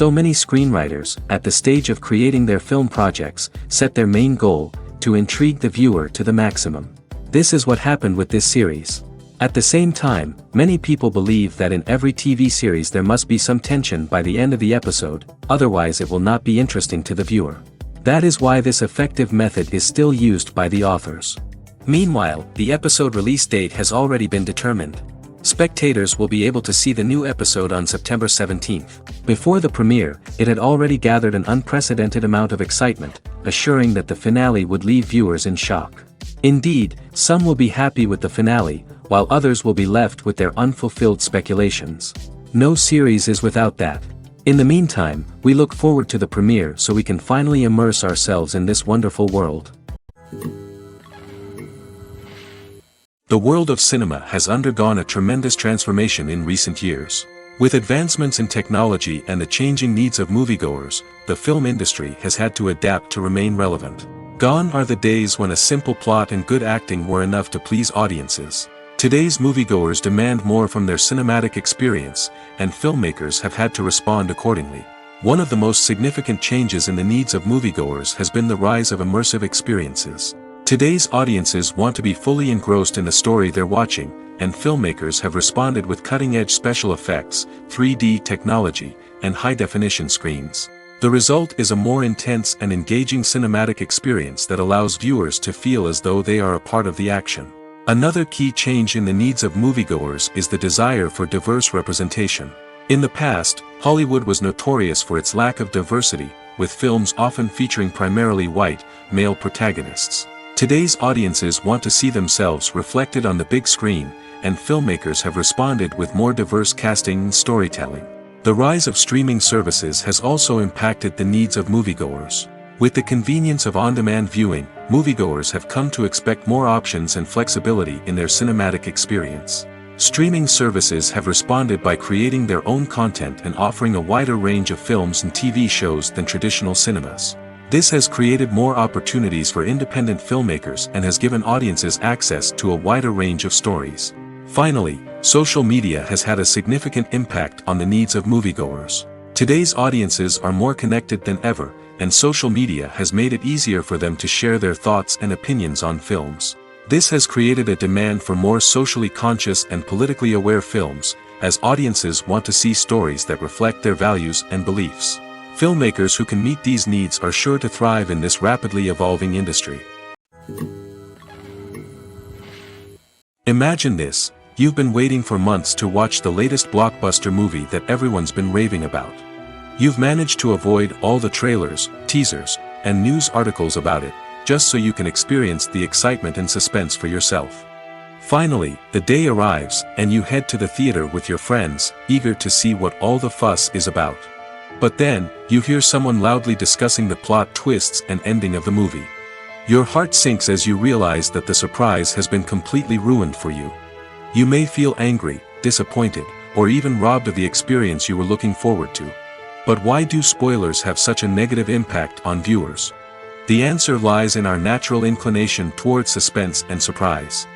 So many screenwriters, at the stage of creating their film projects, set their main goal, to intrigue the viewer to the maximum. This is what happened with this series. At the same time, many people believe that in every TV series there must be some tension by the end of the episode, otherwise it will not be interesting to the viewer. That is why this effective method is still used by the authors. Meanwhile, the episode release date has already been determined. Spectators will be able to see the new episode on September 17th. Before the premiere, it had already gathered an unprecedented amount of excitement, assuring that the finale would leave viewers in shock. Indeed, some will be happy with the finale, while others will be left with their unfulfilled speculations. No series is without that. In the meantime, we look forward to the premiere so we can finally immerse ourselves in this wonderful world. The world of cinema has undergone a tremendous transformation in recent years. With advancements in technology and the changing needs of moviegoers, the film industry has had to adapt to remain relevant. Gone are the days when a simple plot and good acting were enough to please audiences. Today's moviegoers demand more from their cinematic experience, and filmmakers have had to respond accordingly. One of the most significant changes in the needs of moviegoers has been the rise of immersive experiences. Today's audiences want to be fully engrossed in the story they're watching, and filmmakers have responded with cutting-edge special effects, 3D technology, and high-definition screens. The result is a more intense and engaging cinematic experience that allows viewers to feel as though they are a part of the action. Another key change in the needs of moviegoers is the desire for diverse representation. In the past, Hollywood was notorious for its lack of diversity, with films often featuring primarily white, male protagonists. Today's audiences want to see themselves reflected on the big screen, and filmmakers have responded with more diverse casting and storytelling. The rise of streaming services has also impacted the needs of moviegoers. With the convenience of on-demand viewing, moviegoers have come to expect more options and flexibility in their cinematic experience. Streaming services have responded by creating their own content and offering a wider range of films and TV shows than traditional cinemas. This has created more opportunities for independent filmmakers and has given audiences access to a wider range of stories. Finally, social media has had a significant impact on the needs of moviegoers. Today's audiences are more connected than ever, and social media has made it easier for them to share their thoughts and opinions on films. This has created a demand for more socially conscious and politically aware films, as audiences want to see stories that reflect their values and beliefs. Filmmakers who can meet these needs are sure to thrive in this rapidly evolving industry. Imagine this: you've been waiting for months to watch the latest blockbuster movie that everyone's been raving about. You've managed to avoid all the trailers, teasers, and news articles about it, just so you can experience the excitement and suspense for yourself. Finally, the day arrives, and you head to the theater with your friends, eager to see what all the fuss is about. But then, you hear someone loudly discussing the plot twists and ending of the movie. Your heart sinks as you realize that the surprise has been completely ruined for you. You may feel angry, disappointed, or even robbed of the experience you were looking forward to. But why do spoilers have such a negative impact on viewers? The answer lies in our natural inclination towards suspense and surprise.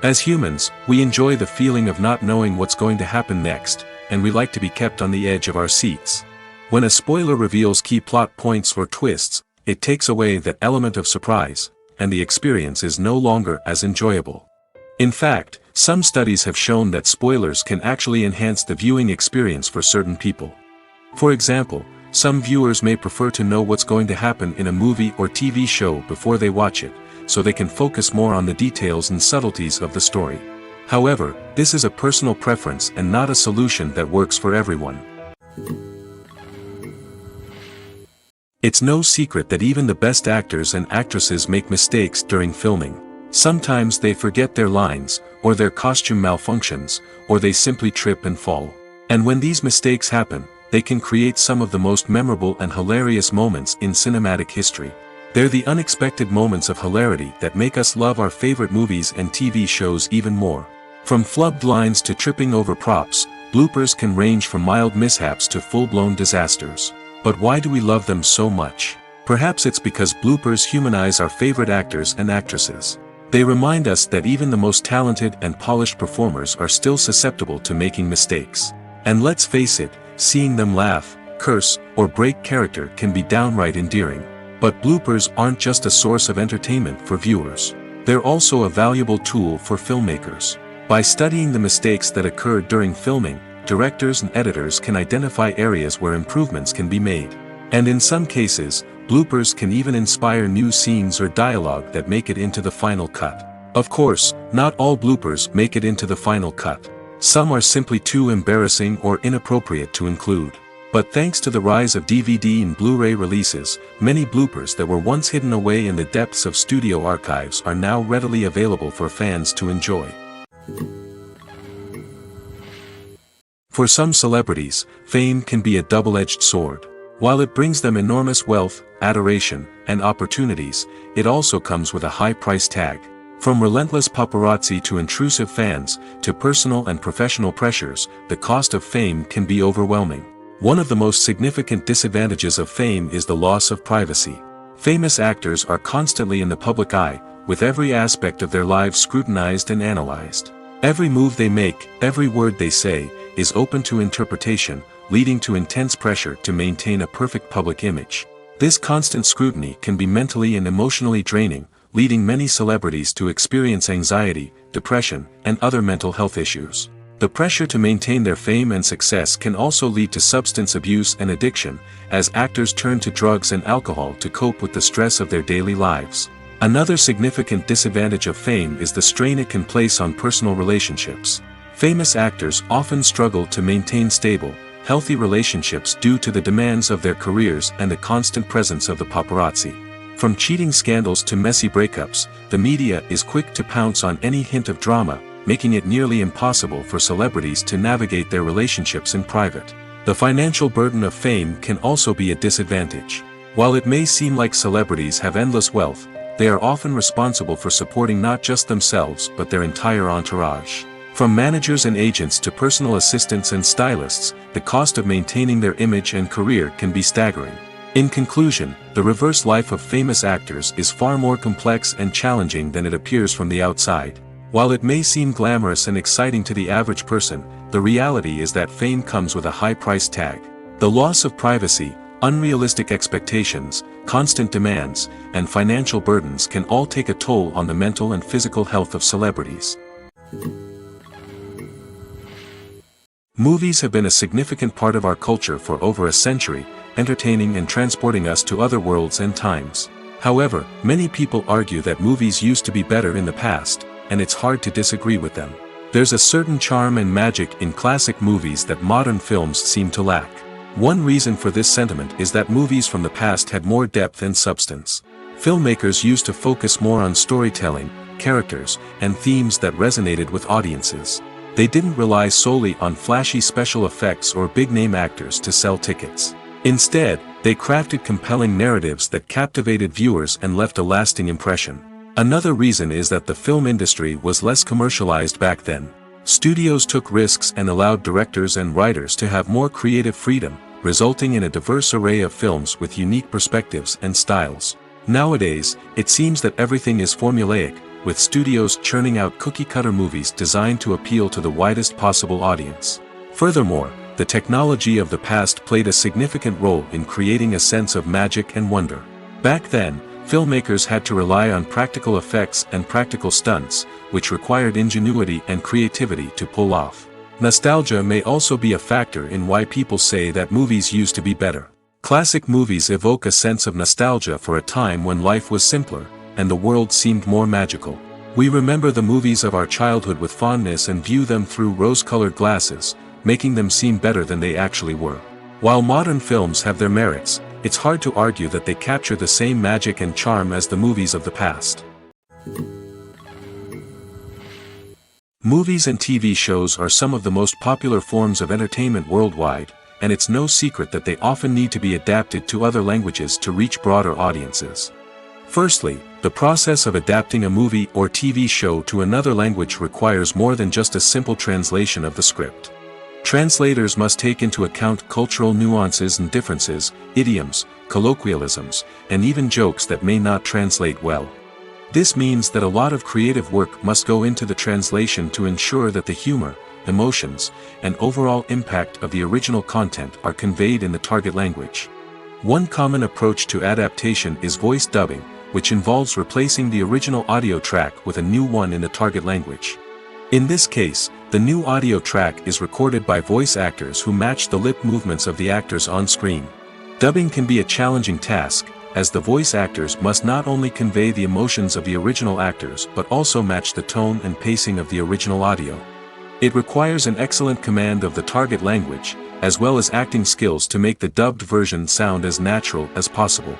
As humans, we enjoy the feeling of not knowing what's going to happen next, and we like to be kept on the edge of our seats. When a spoiler reveals key plot points or twists, it takes away that element of surprise, and the experience is no longer as enjoyable. In fact, some studies have shown that spoilers can actually enhance the viewing experience for certain people. For example, some viewers may prefer to know what's going to happen in a movie or TV show before they watch it, so they can focus more on the details and subtleties of the story. However, this is a personal preference and not a solution that works for everyone. It's no secret that even the best actors and actresses make mistakes during filming. Sometimes they forget their lines, or their costume malfunctions, or they simply trip and fall. And when these mistakes happen, they can create some of the most memorable and hilarious moments in cinematic history. They're the unexpected moments of hilarity that make us love our favorite movies and TV shows even more. From flubbed lines to tripping over props, bloopers can range from mild mishaps to full-blown disasters. But why do we love them so much? Perhaps it's because bloopers humanize our favorite actors and actresses. They remind us that even the most talented and polished performers are still susceptible to making mistakes. And let's face it, seeing them laugh, curse, or break character can be downright endearing. But bloopers aren't just a source of entertainment for viewers. They're also a valuable tool for filmmakers. By studying the mistakes that occurred during filming, directors and editors can identify areas where improvements can be made. And in some cases, bloopers can even inspire new scenes or dialogue that make it into the final cut. Of course, not all bloopers make it into the final cut. Some are simply too embarrassing or inappropriate to include. But thanks to the rise of DVD and Blu-ray releases, many bloopers that were once hidden away in the depths of studio archives are now readily available for fans to enjoy. For some celebrities, fame can be a double-edged sword. While it brings them enormous wealth, adoration, and opportunities, it also comes with a high price tag. From relentless paparazzi to intrusive fans, to personal and professional pressures, the cost of fame can be overwhelming. One of the most significant disadvantages of fame is the loss of privacy. Famous actors are constantly in the public eye, with every aspect of their lives scrutinized and analyzed. Every move they make, every word they say, is open to interpretation, leading to intense pressure to maintain a perfect public image. This constant scrutiny can be mentally and emotionally draining, leading many celebrities to experience anxiety, depression, and other mental health issues. The pressure to maintain their fame and success can also lead to substance abuse and addiction, as actors turn to drugs and alcohol to cope with the stress of their daily lives. Another significant disadvantage of fame is the strain it can place on personal relationships. Famous actors often struggle to maintain stable, healthy relationships due to the demands of their careers and the constant presence of the paparazzi. From cheating scandals to messy breakups, the media is quick to pounce on any hint of drama, making it nearly impossible for celebrities to navigate their relationships in private. The financial burden of fame can also be a disadvantage. While it may seem like celebrities have endless wealth, they are often responsible for supporting not just themselves but their entire entourage. From managers and agents to personal assistants and stylists, the cost of maintaining their image and career can be staggering. In conclusion, the reverse life of famous actors is far more complex and challenging than it appears from the outside. While it may seem glamorous and exciting to the average person, the reality is that fame comes with a high price tag. The loss of privacy, unrealistic expectations, constant demands, and financial burdens can all take a toll on the mental and physical health of celebrities. Movies have been a significant part of our culture for over a century, entertaining and transporting us to other worlds and times. However, many people argue that movies used to be better in the past, and it's hard to disagree with them. There's a certain charm and magic in classic movies that modern films seem to lack. One reason for this sentiment is that movies from the past had more depth and substance. Filmmakers used to focus more on storytelling, characters, and themes that resonated with audiences. They didn't rely solely on flashy special effects or big-name actors to sell tickets. Instead, they crafted compelling narratives that captivated viewers and left a lasting impression. Another reason is that the film industry was less commercialized back then. Studios took risks and allowed directors and writers to have more creative freedom, resulting in a diverse array of films with unique perspectives and styles. Nowadays, it seems that everything is formulaic, with studios churning out cookie-cutter movies designed to appeal to the widest possible audience. Furthermore, the technology of the past played a significant role in creating a sense of magic and wonder. Back then, filmmakers had to rely on practical effects and practical stunts, which required ingenuity and creativity to pull off. Nostalgia may also be a factor in why people say that movies used to be better. Classic movies evoke a sense of nostalgia for a time when life was simpler, and the world seemed more magical. We remember the movies of our childhood with fondness and view them through rose-colored glasses, making them seem better than they actually were. While modern films have their merits, it's hard to argue that they capture the same magic and charm as the movies of the past. Movies and TV shows are some of the most popular forms of entertainment worldwide, and it's no secret that they often need to be adapted to other languages to reach broader audiences. Firstly, the process of adapting a movie or TV show to another language requires more than just a simple translation of the script. Translators must take into account cultural nuances and differences, idioms, colloquialisms, and even jokes that may not translate well. This means that a lot of creative work must go into the translation to ensure that the humor, emotions, and overall impact of the original content are conveyed in the target language. One common approach to adaptation is voice dubbing, which involves replacing the original audio track with a new one in the target language. In this case, the new audio track is recorded by voice actors who match the lip movements of the actors on screen. Dubbing can be a challenging task, as the voice actors must not only convey the emotions of the original actors but also match the tone and pacing of the original audio. It requires an excellent command of the target language, as well as acting skills to make the dubbed version sound as natural as possible.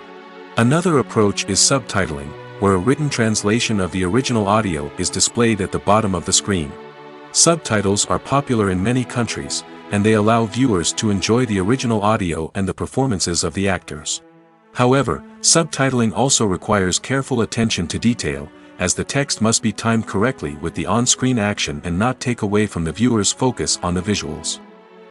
Another approach is subtitling, where a written translation of the original audio is displayed at the bottom of the screen. Subtitles are popular in many countries, and they allow viewers to enjoy the original audio and the performances of the actors. However, subtitling also requires careful attention to detail, as the text must be timed correctly with the on-screen action and not take away from the viewer's focus on the visuals.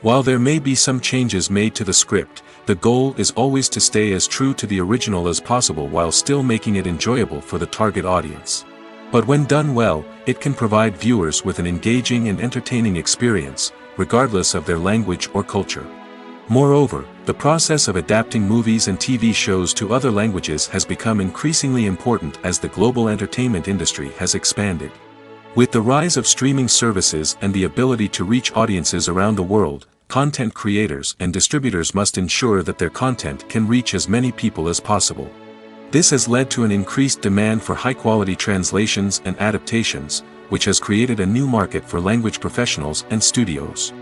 While there may be some changes made to the script, the goal is always to stay as true to the original as possible while still making it enjoyable for the target audience. But when done well, it can provide viewers with an engaging and entertaining experience, regardless of their language or culture. Moreover, the process of adapting movies and TV shows to other languages has become increasingly important as the global entertainment industry has expanded. With the rise of streaming services and the ability to reach audiences around the world, content creators and distributors must ensure that their content can reach as many people as possible. This has led to an increased demand for high-quality translations and adaptations, which has created a new market for language professionals and studios.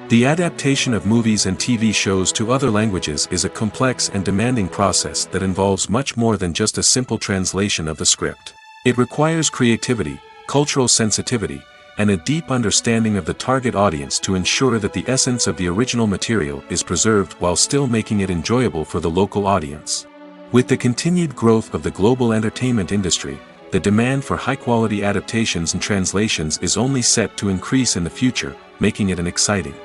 The adaptation of movies and TV shows to other languages is a complex and demanding process that involves much more than just a simple translation of the script. It requires creativity, cultural sensitivity, and a deep understanding of the target audience to ensure that the essence of the original material is preserved while still making it enjoyable for the local audience. With the continued growth of the global entertainment industry, the demand for high-quality adaptations and translations is only set to increase in the future, making it an exciting.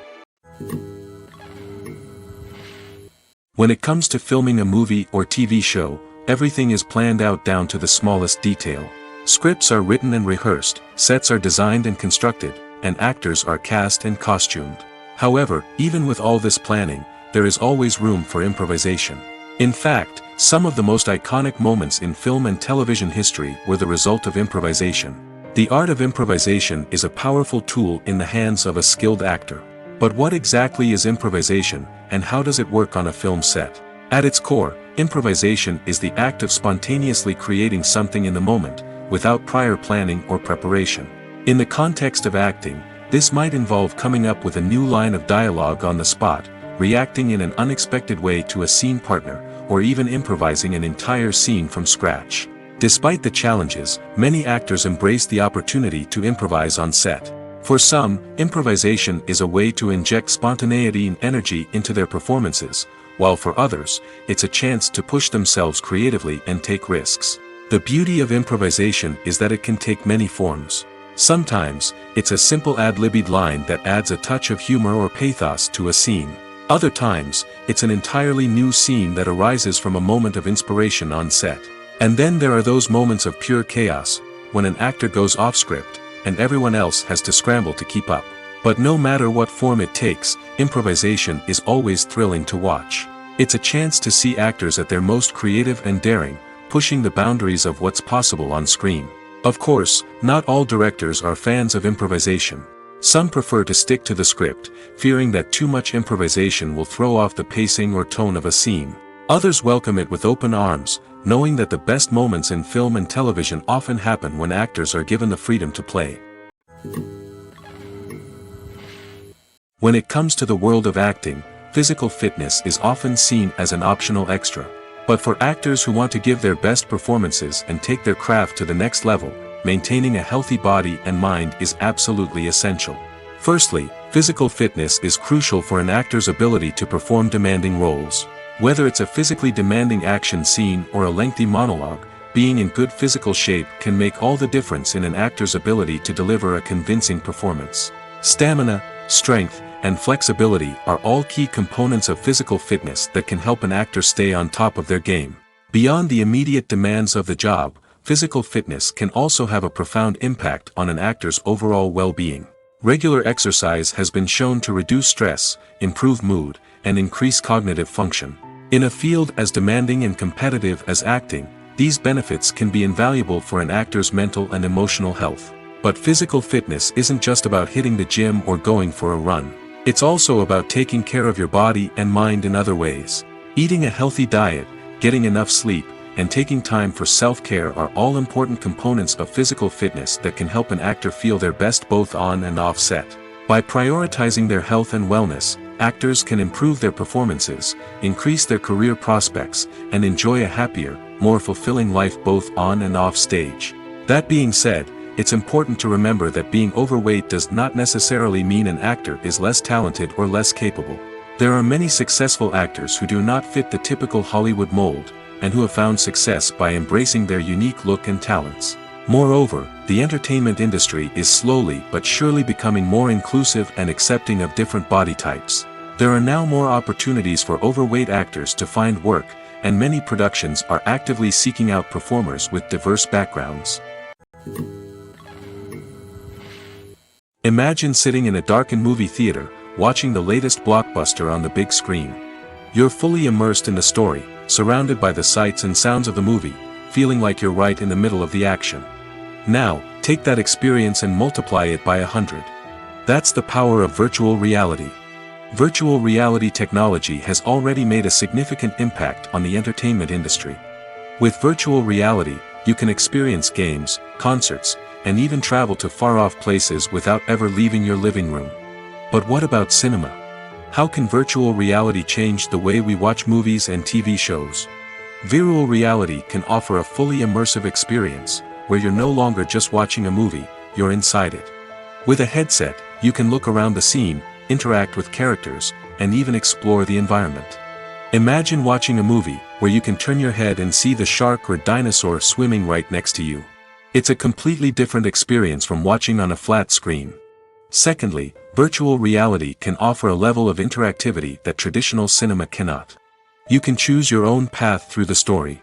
When it comes to filming a movie or TV show, everything is planned out down to the smallest detail. Scripts are written and rehearsed, sets are designed and constructed, and actors are cast and costumed. However, even with all this planning, there is always room for improvisation. In fact, some of the most iconic moments in film and television history were the result of improvisation. The art of improvisation is a powerful tool in the hands of a skilled actor. But what exactly is improvisation, and how does it work on a film set? At its core, improvisation is the act of spontaneously creating something in the moment, without prior planning or preparation. In the context of acting, this might involve coming up with a new line of dialogue on the spot, reacting in an unexpected way to a scene partner, or even improvising an entire scene from scratch. Despite the challenges, many actors embrace the opportunity to improvise on set. For some, improvisation is a way to inject spontaneity and energy into their performances, while for others, it's a chance to push themselves creatively and take risks. The beauty of improvisation is that it can take many forms. Sometimes, it's a simple ad-libbed line that adds a touch of humor or pathos to a scene. Other times, it's an entirely new scene that arises from a moment of inspiration on set. And then there are those moments of pure chaos, when an actor goes off script, and everyone else has to scramble to keep up. But no matter what form it takes, improvisation is always thrilling to watch. It's a chance to see actors at their most creative and daring, pushing the boundaries of what's possible on screen. Of course, not all directors are fans of improvisation. Some prefer to stick to the script, fearing that too much improvisation will throw off the pacing or tone of a scene. Others welcome it with open arms, knowing that the best moments in film and television often happen when actors are given the freedom to play. When it comes to the world of acting, physical fitness is often seen as an optional extra. But for actors who want to give their best performances and take their craft to the next level, maintaining a healthy body and mind is absolutely essential. Firstly, physical fitness is crucial for an actor's ability to perform demanding roles. Whether it's a physically demanding action scene or a lengthy monologue, being in good physical shape can make all the difference in an actor's ability to deliver a convincing performance. Stamina, strength, and flexibility are all key components of physical fitness that can help an actor stay on top of their game. Beyond the immediate demands of the job, physical fitness can also have a profound impact on an actor's overall well-being. Regular exercise has been shown to reduce stress, improve mood, and increase cognitive function. In a field as demanding and competitive as acting, these benefits can be invaluable for an actor's mental and emotional health. But physical fitness isn't just about hitting the gym or going for a run. It's also about taking care of your body and mind in other ways. Eating a healthy diet, getting enough sleep, and taking time for self-care are all important components of physical fitness that can help an actor feel their best both on and off set. By prioritizing their health and wellness, actors can improve their performances, increase their career prospects, and enjoy a happier, more fulfilling life both on and off stage. That being said, it's important to remember that being overweight does not necessarily mean an actor is less talented or less capable. There are many successful actors who do not fit the typical Hollywood mold, and who have found success by embracing their unique look and talents. Moreover, the entertainment industry is slowly but surely becoming more inclusive and accepting of different body types. There are now more opportunities for overweight actors to find work, and many productions are actively seeking out performers with diverse backgrounds. Imagine sitting in a darkened movie theater, watching the latest blockbuster on the big screen. You're fully immersed in the story, surrounded by the sights and sounds of the movie, feeling like you're right in the middle of the action. Now, take that experience and multiply it by 100. That's the power of virtual reality. Virtual reality technology has already made a significant impact on the entertainment industry. With virtual reality, you can experience games, concerts, and even travel to far-off places without ever leaving your living room. But what about cinema? How can virtual reality change the way we watch movies and TV shows? Virtual reality can offer a fully immersive experience, where you're no longer just watching a movie, you're inside it. With a headset, you can look around the scene, interact with characters, and even explore the environment. Imagine watching a movie, where you can turn your head and see the shark or dinosaur swimming right next to you. It's a completely different experience from watching on a flat screen. Secondly, virtual reality can offer a level of interactivity that traditional cinema cannot. You can choose your own path through the story.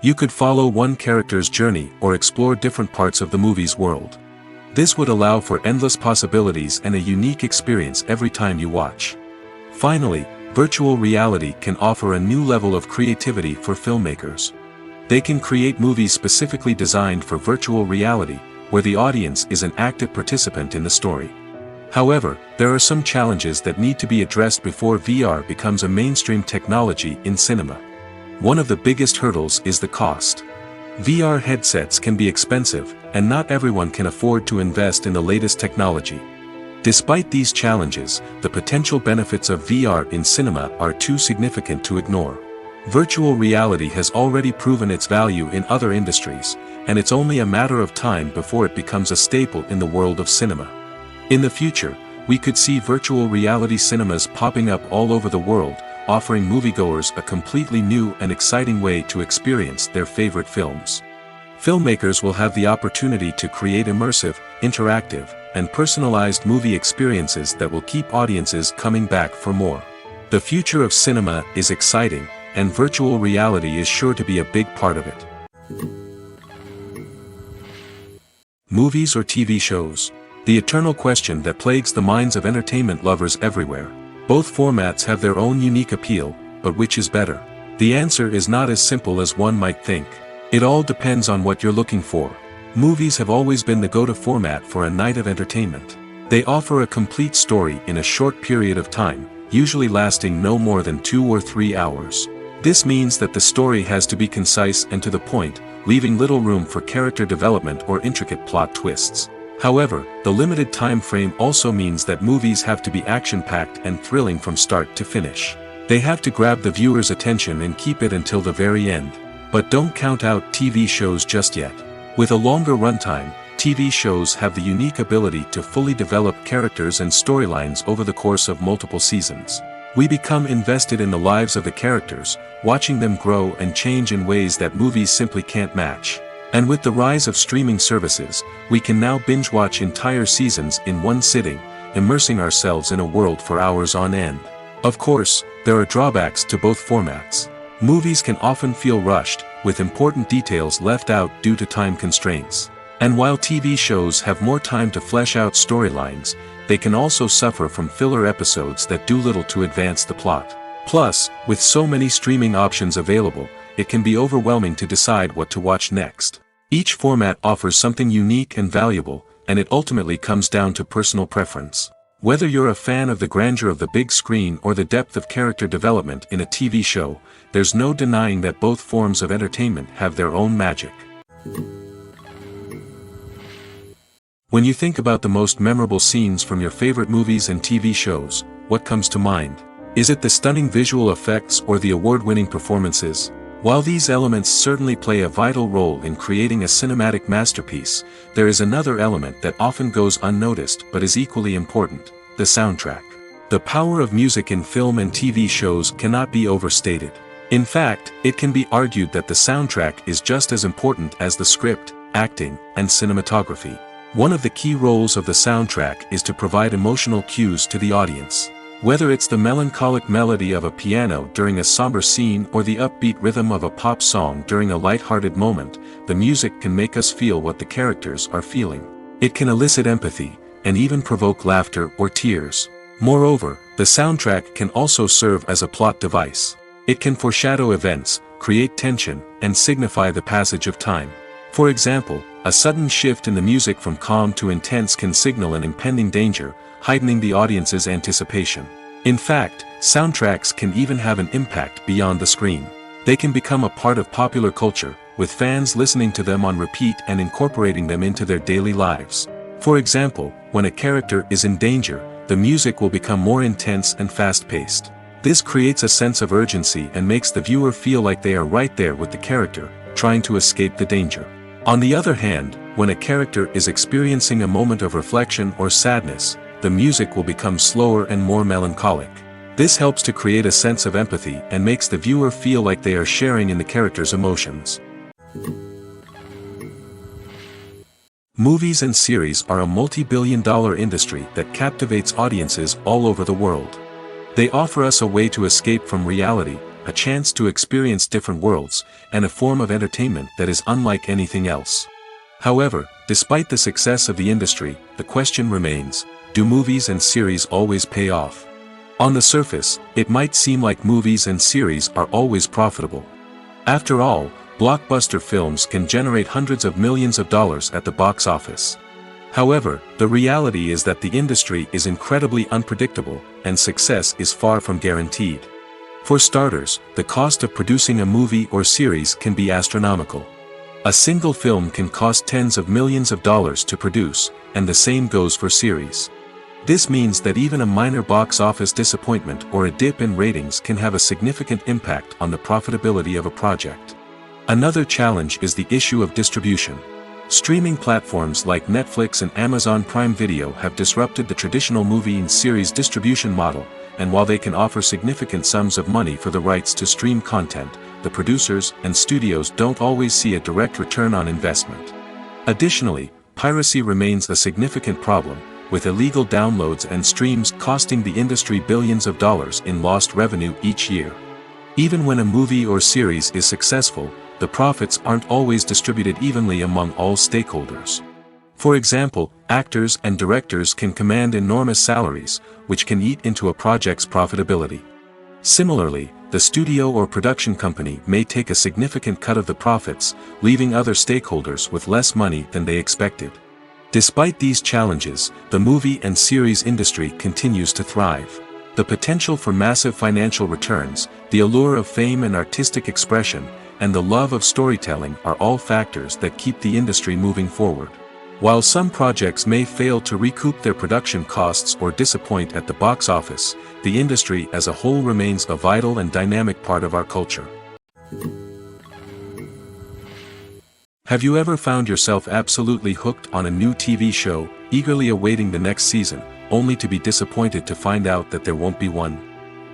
You could follow one character's journey or explore different parts of the movie's world. This would allow for endless possibilities and a unique experience every time you watch. Finally, virtual reality can offer a new level of creativity for filmmakers. They can create movies specifically designed for virtual reality, where the audience is an active participant in the story. However, there are some challenges that need to be addressed before VR becomes a mainstream technology in cinema. One of the biggest hurdles is the cost. VR headsets can be expensive, and not everyone can afford to invest in the latest technology. Despite these challenges, the potential benefits of VR in cinema are too significant to ignore. Virtual reality has already proven its value in other industries, and it's only a matter of time before it becomes a staple in the world of cinema. In the future, we could see virtual reality cinemas popping up all over the world, offering moviegoers a completely new and exciting way to experience their favorite films. Filmmakers will have the opportunity to create immersive, interactive, and personalized movie experiences that will keep audiences coming back for more. The future of cinema is exciting, and virtual reality is sure to be a big part of it. Movies or TV shows? The eternal question that plagues the minds of entertainment lovers everywhere. Both formats have their own unique appeal, but which is better? The answer is not as simple as one might think. It all depends on what you're looking for. Movies have always been the go-to format for a night of entertainment. They offer a complete story in a short period of time, usually lasting no more than 2 or 3 hours. This means that the story has to be concise and to the point, leaving little room for character development or intricate plot twists. However, the limited time frame also means that movies have to be action-packed and thrilling from start to finish. They have to grab the viewer's attention and keep it until the very end. But don't count out TV shows just yet. With a longer runtime, TV shows have the unique ability to fully develop characters and storylines over the course of multiple seasons. We become invested in the lives of the characters, watching them grow and change in ways that movies simply can't match. And with the rise of streaming services, we can now binge-watch entire seasons in one sitting, immersing ourselves in a world for hours on end. Of course, there are drawbacks to both formats. Movies can often feel rushed, with important details left out due to time constraints. And while TV shows have more time to flesh out storylines, they can also suffer from filler episodes that do little to advance the plot. Plus, with so many streaming options available, it can be overwhelming to decide what to watch next. Each format offers something unique and valuable, and it ultimately comes down to personal preference. Whether you're a fan of the grandeur of the big screen or the depth of character development in a TV show, there's no denying that both forms of entertainment have their own magic. When you think about the most memorable scenes from your favorite movies and TV shows, what comes to mind? Is it the stunning visual effects or the award-winning performances? While these elements certainly play a vital role in creating a cinematic masterpiece, there is another element that often goes unnoticed but is equally important: the soundtrack. The power of music in film and TV shows cannot be overstated. In fact, it can be argued that the soundtrack is just as important as the script, acting, and cinematography. One of the key roles of the soundtrack is to provide emotional cues to the audience. Whether it's the melancholic melody of a piano during a somber scene or the upbeat rhythm of a pop song during a light-hearted moment, the music can make us feel what the characters are feeling. It can elicit empathy, and even provoke laughter or tears. Moreover, the soundtrack can also serve as a plot device. It can foreshadow events, create tension, and signify the passage of time. For example, a sudden shift in the music from calm to intense can signal an impending danger, heightening the audience's anticipation. In fact, soundtracks can even have an impact beyond the screen. They can become a part of popular culture, with fans listening to them on repeat and incorporating them into their daily lives. For example, when a character is in danger, the music will become more intense and fast-paced. This creates a sense of urgency and makes the viewer feel like they are right there with the character, trying to escape the danger. On the other hand, when a character is experiencing a moment of reflection or sadness, the music will become slower and more melancholic. This helps to create a sense of empathy and makes the viewer feel like they are sharing in the character's emotions. Movies and series are a multi-billion-dollar industry that captivates audiences all over the world. They offer us a way to escape from reality, a chance to experience different worlds, and a form of entertainment that is unlike anything else. However, despite the success of the industry, the question remains: do movies and series always pay off? On the surface, it might seem like movies and series are always profitable. After all, blockbuster films can generate hundreds of millions of dollars at the box office. However, the reality is that the industry is incredibly unpredictable, and success is far from guaranteed. For starters, the cost of producing a movie or series can be astronomical. A single film can cost tens of millions of dollars to produce, and the same goes for series. This means that even a minor box office disappointment or a dip in ratings can have a significant impact on the profitability of a project. Another challenge is the issue of distribution. Streaming platforms like Netflix and Amazon Prime Video have disrupted the traditional movie and series distribution model, and while they can offer significant sums of money for the rights to stream content, the producers and studios don't always see a direct return on investment. Additionally, piracy remains a significant problem, with illegal downloads and streams costing the industry billions of dollars in lost revenue each year. Even when a movie or series is successful, the profits aren't always distributed evenly among all stakeholders. For example, actors and directors can command enormous salaries, which can eat into a project's profitability. Similarly, the studio or production company may take a significant cut of the profits, leaving other stakeholders with less money than they expected. Despite these challenges, the movie and series industry continues to thrive. The potential for massive financial returns, the allure of fame and artistic expression, and the love of storytelling are all factors that keep the industry moving forward. While some projects may fail to recoup their production costs or disappoint at the box office, the industry as a whole remains a vital and dynamic part of our culture. Have you ever found yourself absolutely hooked on a new TV show, eagerly awaiting the next season, only to be disappointed to find out that there won't be one?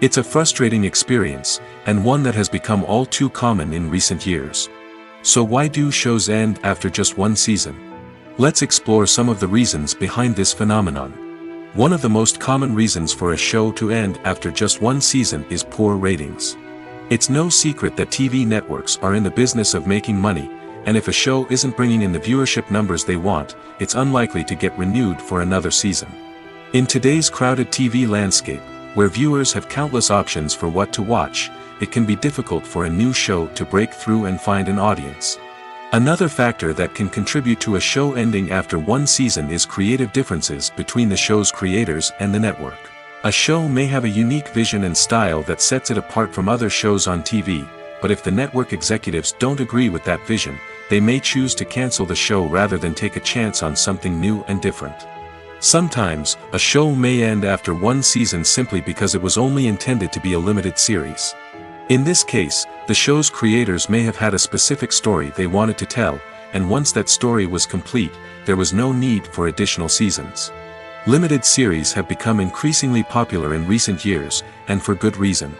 It's a frustrating experience, and one that has become all too common in recent years. So why do shows end after just one season? Let's explore some of the reasons behind this phenomenon. One of the most common reasons for a show to end after just one season is poor ratings. It's no secret that TV networks are in the business of making money, and if a show isn't bringing in the viewership numbers they want, it's unlikely to get renewed for another season. In today's crowded TV landscape, where viewers have countless options for what to watch, it can be difficult for a new show to break through and find an audience. Another factor that can contribute to a show ending after one season is creative differences between the show's creators and the network. A show may have a unique vision and style that sets it apart from other shows on TV, but if the network executives don't agree with that vision, they may choose to cancel the show rather than take a chance on something new and different. Sometimes, a show may end after one season simply because it was only intended to be a limited series. In this case, the show's creators may have had a specific story they wanted to tell, and once that story was complete, there was no need for additional seasons. Limited series have become increasingly popular in recent years, and for good reason.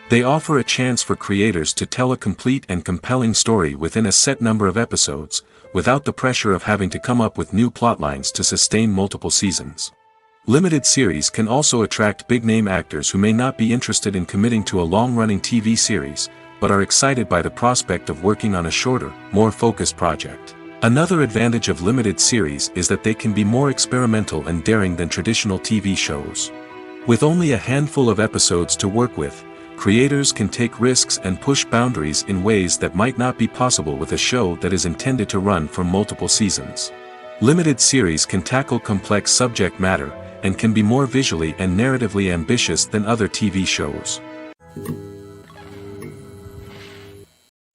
They offer a chance for creators to tell a complete and compelling story within a set number of episodes, without the pressure of having to come up with new plotlines to sustain multiple seasons. Limited series can also attract big-name actors who may not be interested in committing to a long-running TV series, but are excited by the prospect of working on a shorter, more focused project. Another advantage of limited series is that they can be more experimental and daring than traditional TV shows. With only a handful of episodes to work with, creators can take risks and push boundaries in ways that might not be possible with a show that is intended to run for multiple seasons. Limited series can tackle complex subject matter, and can be more visually and narratively ambitious than other TV shows.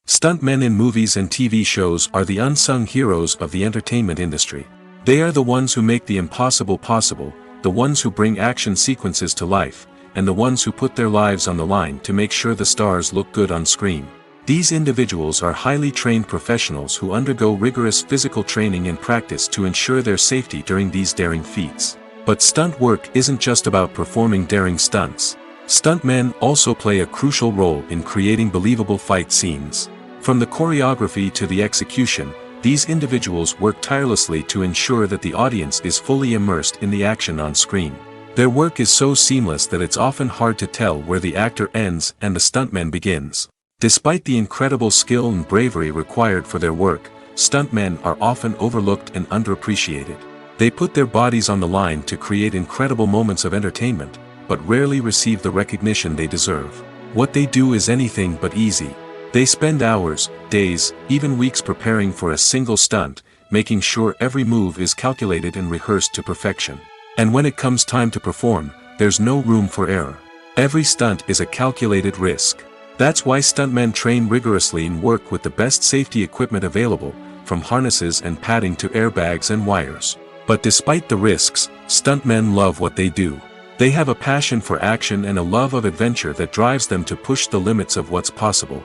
Stuntmen in movies and TV shows are the unsung heroes of the entertainment industry. They are the ones who make the impossible possible, the ones who bring action sequences to life, and the ones who put their lives on the line to make sure the stars look good on screen. These individuals are highly trained professionals who undergo rigorous physical training and practice to ensure their safety during these daring feats. But stunt work isn't just about performing daring stunts. Stuntmen also play a crucial role in creating believable fight scenes. From the choreography to the execution, these individuals work tirelessly to ensure that the audience is fully immersed in the action on screen. Their work is so seamless that it's often hard to tell where the actor ends and the stuntman begins. Despite the incredible skill and bravery required for their work, stuntmen are often overlooked and underappreciated. They put their bodies on the line to create incredible moments of entertainment, but rarely receive the recognition they deserve. What they do is anything but easy. They spend hours, days, even weeks preparing for a single stunt, making sure every move is calculated and rehearsed to perfection. And when it comes time to perform, there's no room for error. Every stunt is a calculated risk. That's why stuntmen train rigorously and work with the best safety equipment available, from harnesses and padding to airbags and wires. But despite the risks, stuntmen love what they do. They have a passion for action and a love of adventure that drives them to push the limits of what's possible.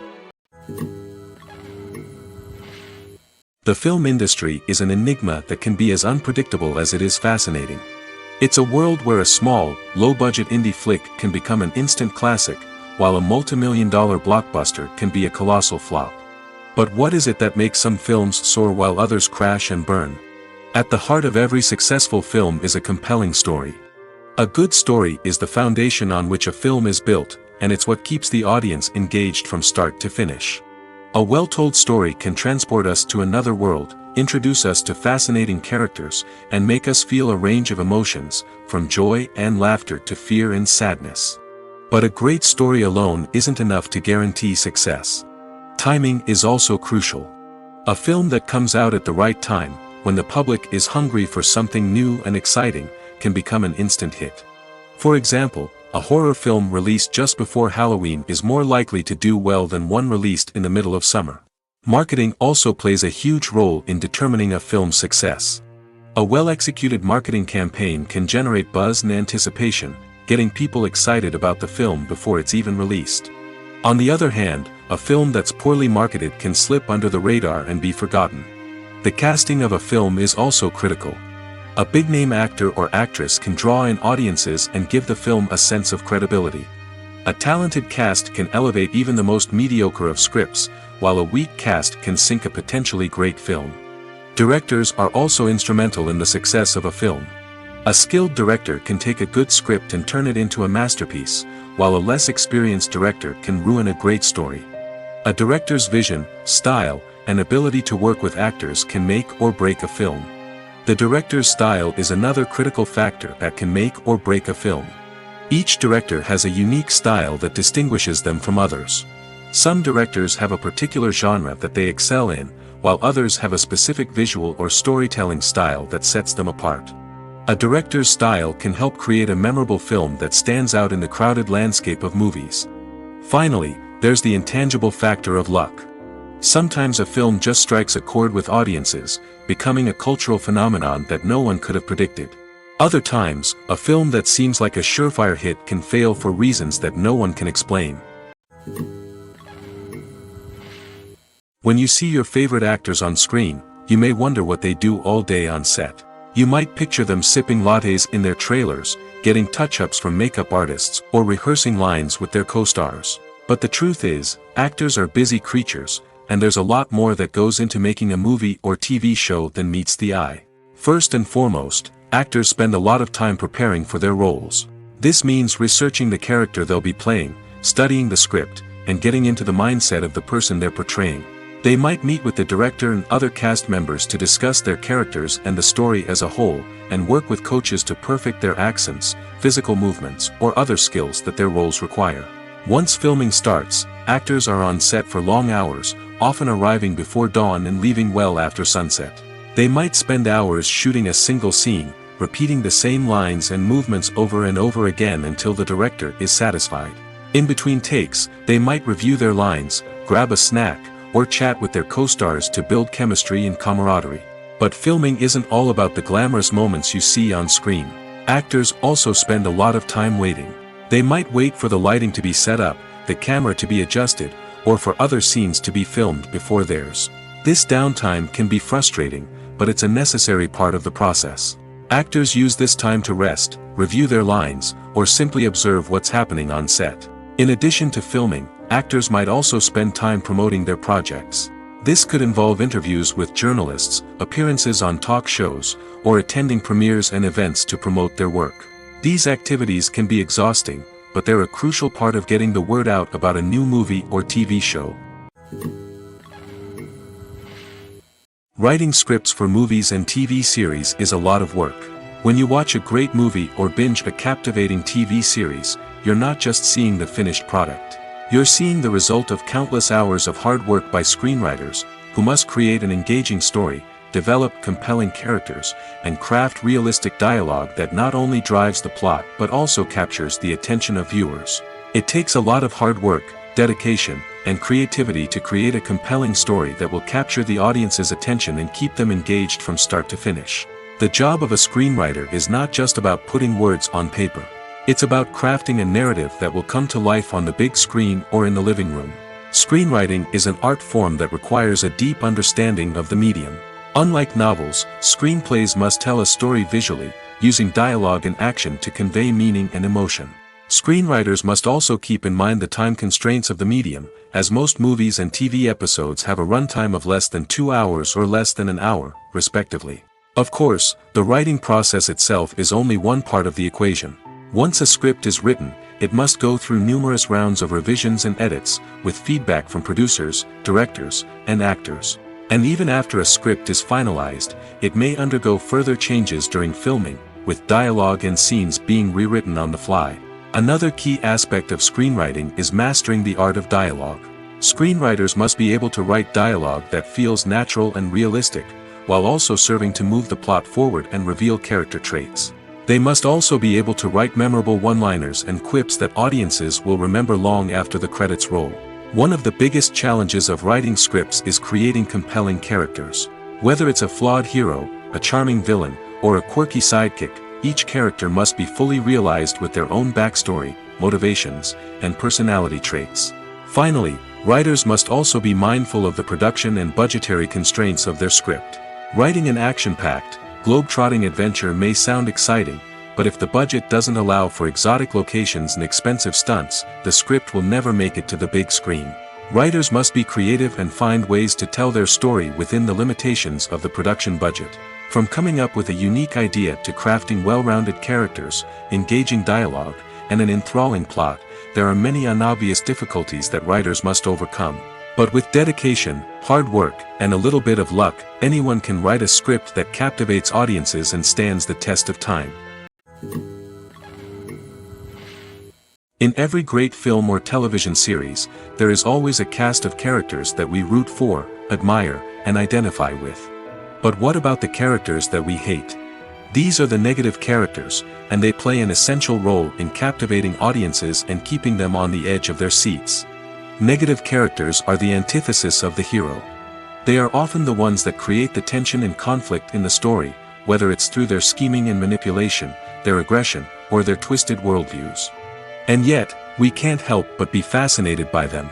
The film industry is an enigma that can be as unpredictable as it is fascinating. It's a world where a small, low-budget indie flick can become an instant classic, while a multi-million-dollar blockbuster can be a colossal flop. But what is it that makes some films soar while others crash and burn? At the heart of every successful film is a compelling story. A good story is the foundation on which a film is built, and it's what keeps the audience engaged from start to finish. A well-told story can transport us to another world, introduce us to fascinating characters, and make us feel a range of emotions, from joy and laughter to fear and sadness. But a great story alone isn't enough to guarantee success. Timing is also crucial. A film that comes out at the right time, when the public is hungry for something new and exciting, can become an instant hit. For example, a horror film released just before Halloween is more likely to do well than one released in the middle of summer. Marketing also plays a huge role in determining a film's success. A well-executed marketing campaign can generate buzz and anticipation, getting people excited about the film before it's even released. On the other hand, a film that's poorly marketed can slip under the radar and be forgotten. The casting of a film is also critical. A big-name actor or actress can draw in audiences and give the film a sense of credibility. A talented cast can elevate even the most mediocre of scripts, while a weak cast can sink a potentially great film. Directors are also instrumental in the success of a film. A skilled director can take a good script and turn it into a masterpiece, while a less experienced director can ruin a great story. A director's vision, style, and ability to work with actors can make or break a film. The director's style is another critical factor that can make or break a film. Each director has a unique style that distinguishes them from others. Some directors have a particular genre that they excel in, while others have a specific visual or storytelling style that sets them apart. A director's style can help create a memorable film that stands out in the crowded landscape of movies. Finally, there's the intangible factor of luck. Sometimes a film just strikes a chord with audiences, becoming a cultural phenomenon that no one could have predicted. Other times, a film that seems like a surefire hit can fail for reasons that no one can explain. When you see your favorite actors on screen, you may wonder what they do all day on set. You might picture them sipping lattes in their trailers, getting touch-ups from makeup artists, or rehearsing lines with their co-stars. But the truth is, actors are busy creatures, and there's a lot more that goes into making a movie or TV show than meets the eye. First and foremost, actors spend a lot of time preparing for their roles. This means researching the character they'll be playing, studying the script, and getting into the mindset of the person they're portraying. They might meet with the director and other cast members to discuss their characters and the story as a whole, and work with coaches to perfect their accents, physical movements, or other skills that their roles require. Once filming starts, actors are on set for long hours, often arriving before dawn and leaving well after sunset. They might spend hours shooting a single scene, repeating the same lines and movements over and over again until the director is satisfied. In between takes, they might review their lines, grab a snack, or chat with their co-stars to build chemistry and camaraderie. But filming isn't all about the glamorous moments you see on screen. Actors also spend a lot of time waiting. They might wait for the lighting to be set up, the camera to be adjusted, or for other scenes to be filmed before theirs. This downtime can be frustrating, but it's a necessary part of the process. Actors use this time to rest, review their lines, or simply observe what's happening on set. In addition to filming, actors might also spend time promoting their projects. This could involve interviews with journalists, appearances on talk shows, or attending premieres and events to promote their work. These activities can be exhausting, but they're a crucial part of getting the word out about a new movie or TV show. Writing scripts for movies and TV series is a lot of work. When you watch a great movie or binge a captivating TV series, you're not just seeing the finished product. You're seeing the result of countless hours of hard work by screenwriters, who must create an engaging story, develop compelling characters, and craft realistic dialogue that not only drives the plot but also captures the attention of viewers. It takes a lot of hard work, dedication, and creativity to create a compelling story that will capture the audience's attention and keep them engaged from start to finish. The job of a screenwriter is not just about putting words on paper. It's about crafting a narrative that will come to life on the big screen or in the living room. Screenwriting is an art form that requires a deep understanding of the medium. Unlike novels, screenplays must tell a story visually, using dialogue and action to convey meaning and emotion. Screenwriters must also keep in mind the time constraints of the medium, as most movies and TV episodes have a runtime of less than 2 hours or less than an hour, respectively. Of course, the writing process itself is only one part of the equation. Once a script is written, it must go through numerous rounds of revisions and edits, with feedback from producers, directors, and actors. And even after a script is finalized, it may undergo further changes during filming, with dialogue and scenes being rewritten on the fly. Another key aspect of screenwriting is mastering the art of dialogue. Screenwriters must be able to write dialogue that feels natural and realistic, while also serving to move the plot forward and reveal character traits. They must also be able to write memorable one-liners and quips that audiences will remember long after the credits roll. One of the biggest challenges of writing scripts is creating compelling characters. Whether it's a flawed hero, a charming villain, or a quirky sidekick, each character must be fully realized with their own backstory, motivations, and personality traits. Finally, writers must also be mindful of the production and budgetary constraints of their script. Writing an action-packed, globe-trotting adventure may sound exciting, but if the budget doesn't allow for exotic locations and expensive stunts, the script will never make it to the big screen. Writers must be creative and find ways to tell their story within the limitations of the production budget. From coming up with a unique idea to crafting well-rounded characters, engaging dialogue, and an enthralling plot, there are many unobvious difficulties that writers must overcome. But with dedication, hard work, and a little bit of luck, anyone can write a script that captivates audiences and stands the test of time. In every great film or television series, there is always a cast of characters that we root for, admire, and identify with. But what about the characters that we hate? These are the negative characters, and they play an essential role in captivating audiences and keeping them on the edge of their seats. Negative characters are the antithesis of the hero. They are often the ones that create the tension and conflict in the story, whether it's through their scheming and manipulation, their aggression, or their twisted worldviews. And yet, we can't help but be fascinated by them.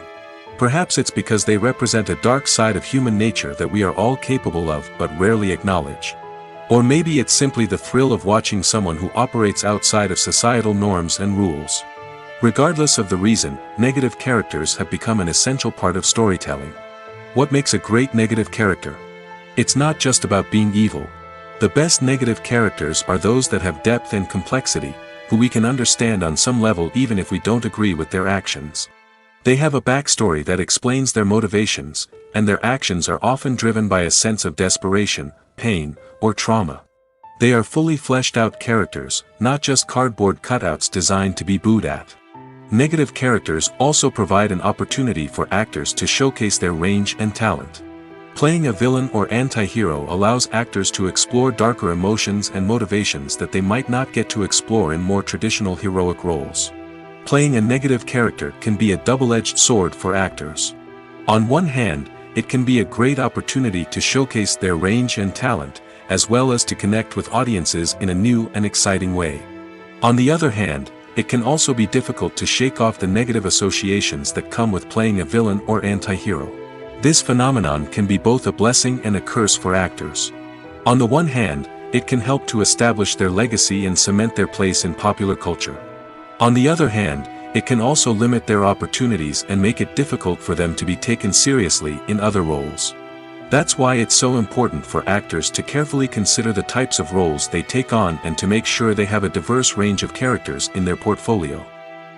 Perhaps it's because they represent a dark side of human nature that we are all capable of but rarely acknowledge. Or maybe it's simply the thrill of watching someone who operates outside of societal norms and rules. Regardless of the reason, negative characters have become an essential part of storytelling. What makes a great negative character? It's not just about being evil. The best negative characters are those that have depth and complexity, who we can understand on some level even if we don't agree with their actions. They have a backstory that explains their motivations, and their actions are often driven by a sense of desperation, pain, or trauma. They are fully fleshed out characters, not just cardboard cutouts designed to be booed at. Negative characters also provide an opportunity for actors to showcase their range and talent. Playing a villain or anti-hero allows actors to explore darker emotions and motivations that they might not get to explore in more traditional heroic roles. Playing a negative character can be a double-edged sword for actors. On one hand, it can be a great opportunity to showcase their range and talent, as well as to connect with audiences in a new and exciting way. On the other hand, it can also be difficult to shake off the negative associations that come with playing a villain or anti-hero. This phenomenon can be both a blessing and a curse for actors. On the one hand, it can help to establish their legacy and cement their place in popular culture. On the other hand, it can also limit their opportunities and make it difficult for them to be taken seriously in other roles. That's why it's so important for actors to carefully consider the types of roles they take on and to make sure they have a diverse range of characters in their portfolio.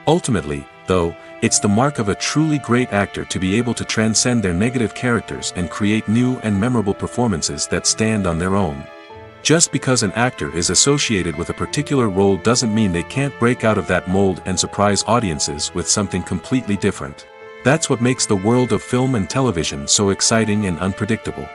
Ultimately, though, it's the mark of a truly great actor to be able to transcend their negative characters and create new and memorable performances that stand on their own. Just because an actor is associated with a particular role doesn't mean they can't break out of that mold and surprise audiences with something completely different. That's what makes the world of film and television so exciting and unpredictable.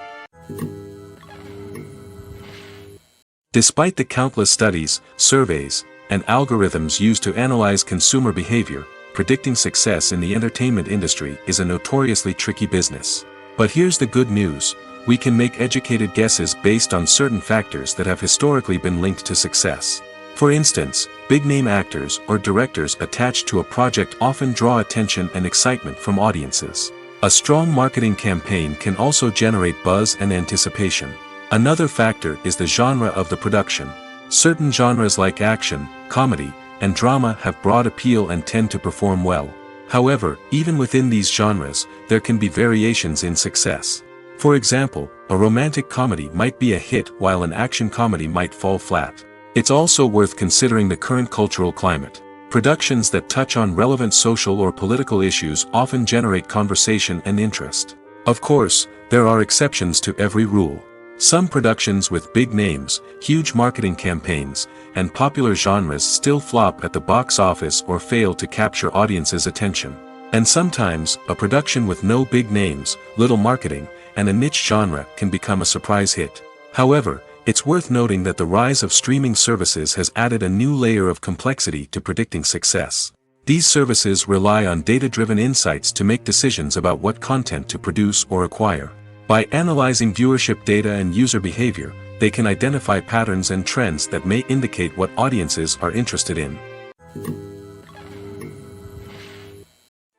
Despite the countless studies, surveys, and algorithms used to analyze consumer behavior, predicting success in the entertainment industry is a notoriously tricky business. But here's the good news: we can make educated guesses based on certain factors that have historically been linked to success. For instance, big-name actors or directors attached to a project often draw attention and excitement from audiences. A strong marketing campaign can also generate buzz and anticipation. Another factor is the genre of the production. Certain genres like action, comedy, and drama have broad appeal and tend to perform well. However, even within these genres, there can be variations in success. For example, a romantic comedy might be a hit while an action comedy might fall flat. It's also worth considering the current cultural climate. Productions that touch on relevant social or political issues often generate conversation and interest. Of course, there are exceptions to every rule. Some productions with big names, huge marketing campaigns, and popular genres still flop at the box office or fail to capture audiences' attention. And sometimes, a production with no big names, little marketing, and a niche genre can become a surprise hit. However, it's worth noting that the rise of streaming services has added a new layer of complexity to predicting success. These services rely on data-driven insights to make decisions about what content to produce or acquire. By analyzing viewership data and user behavior, they can identify patterns and trends that may indicate what audiences are interested in.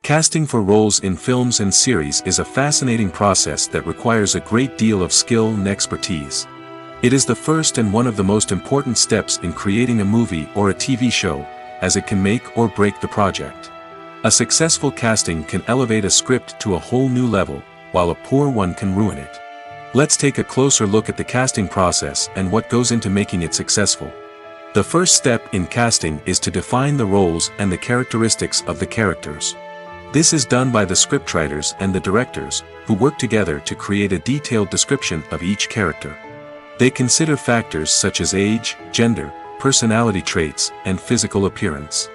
Casting for roles in films and series is a fascinating process that requires a great deal of skill and expertise. It is the first and one of the most important steps in creating a movie or a TV show, as it can make or break the project. A successful casting can elevate a script to a whole new level, while a poor one can ruin it. Let's take a closer look at the casting process and what goes into making it successful. The first step in casting is to define the roles and the characteristics of the characters. This is done by the scriptwriters and the directors, who work together to create a detailed description of each character. They consider factors such as age, gender, personality traits, and physical appearance.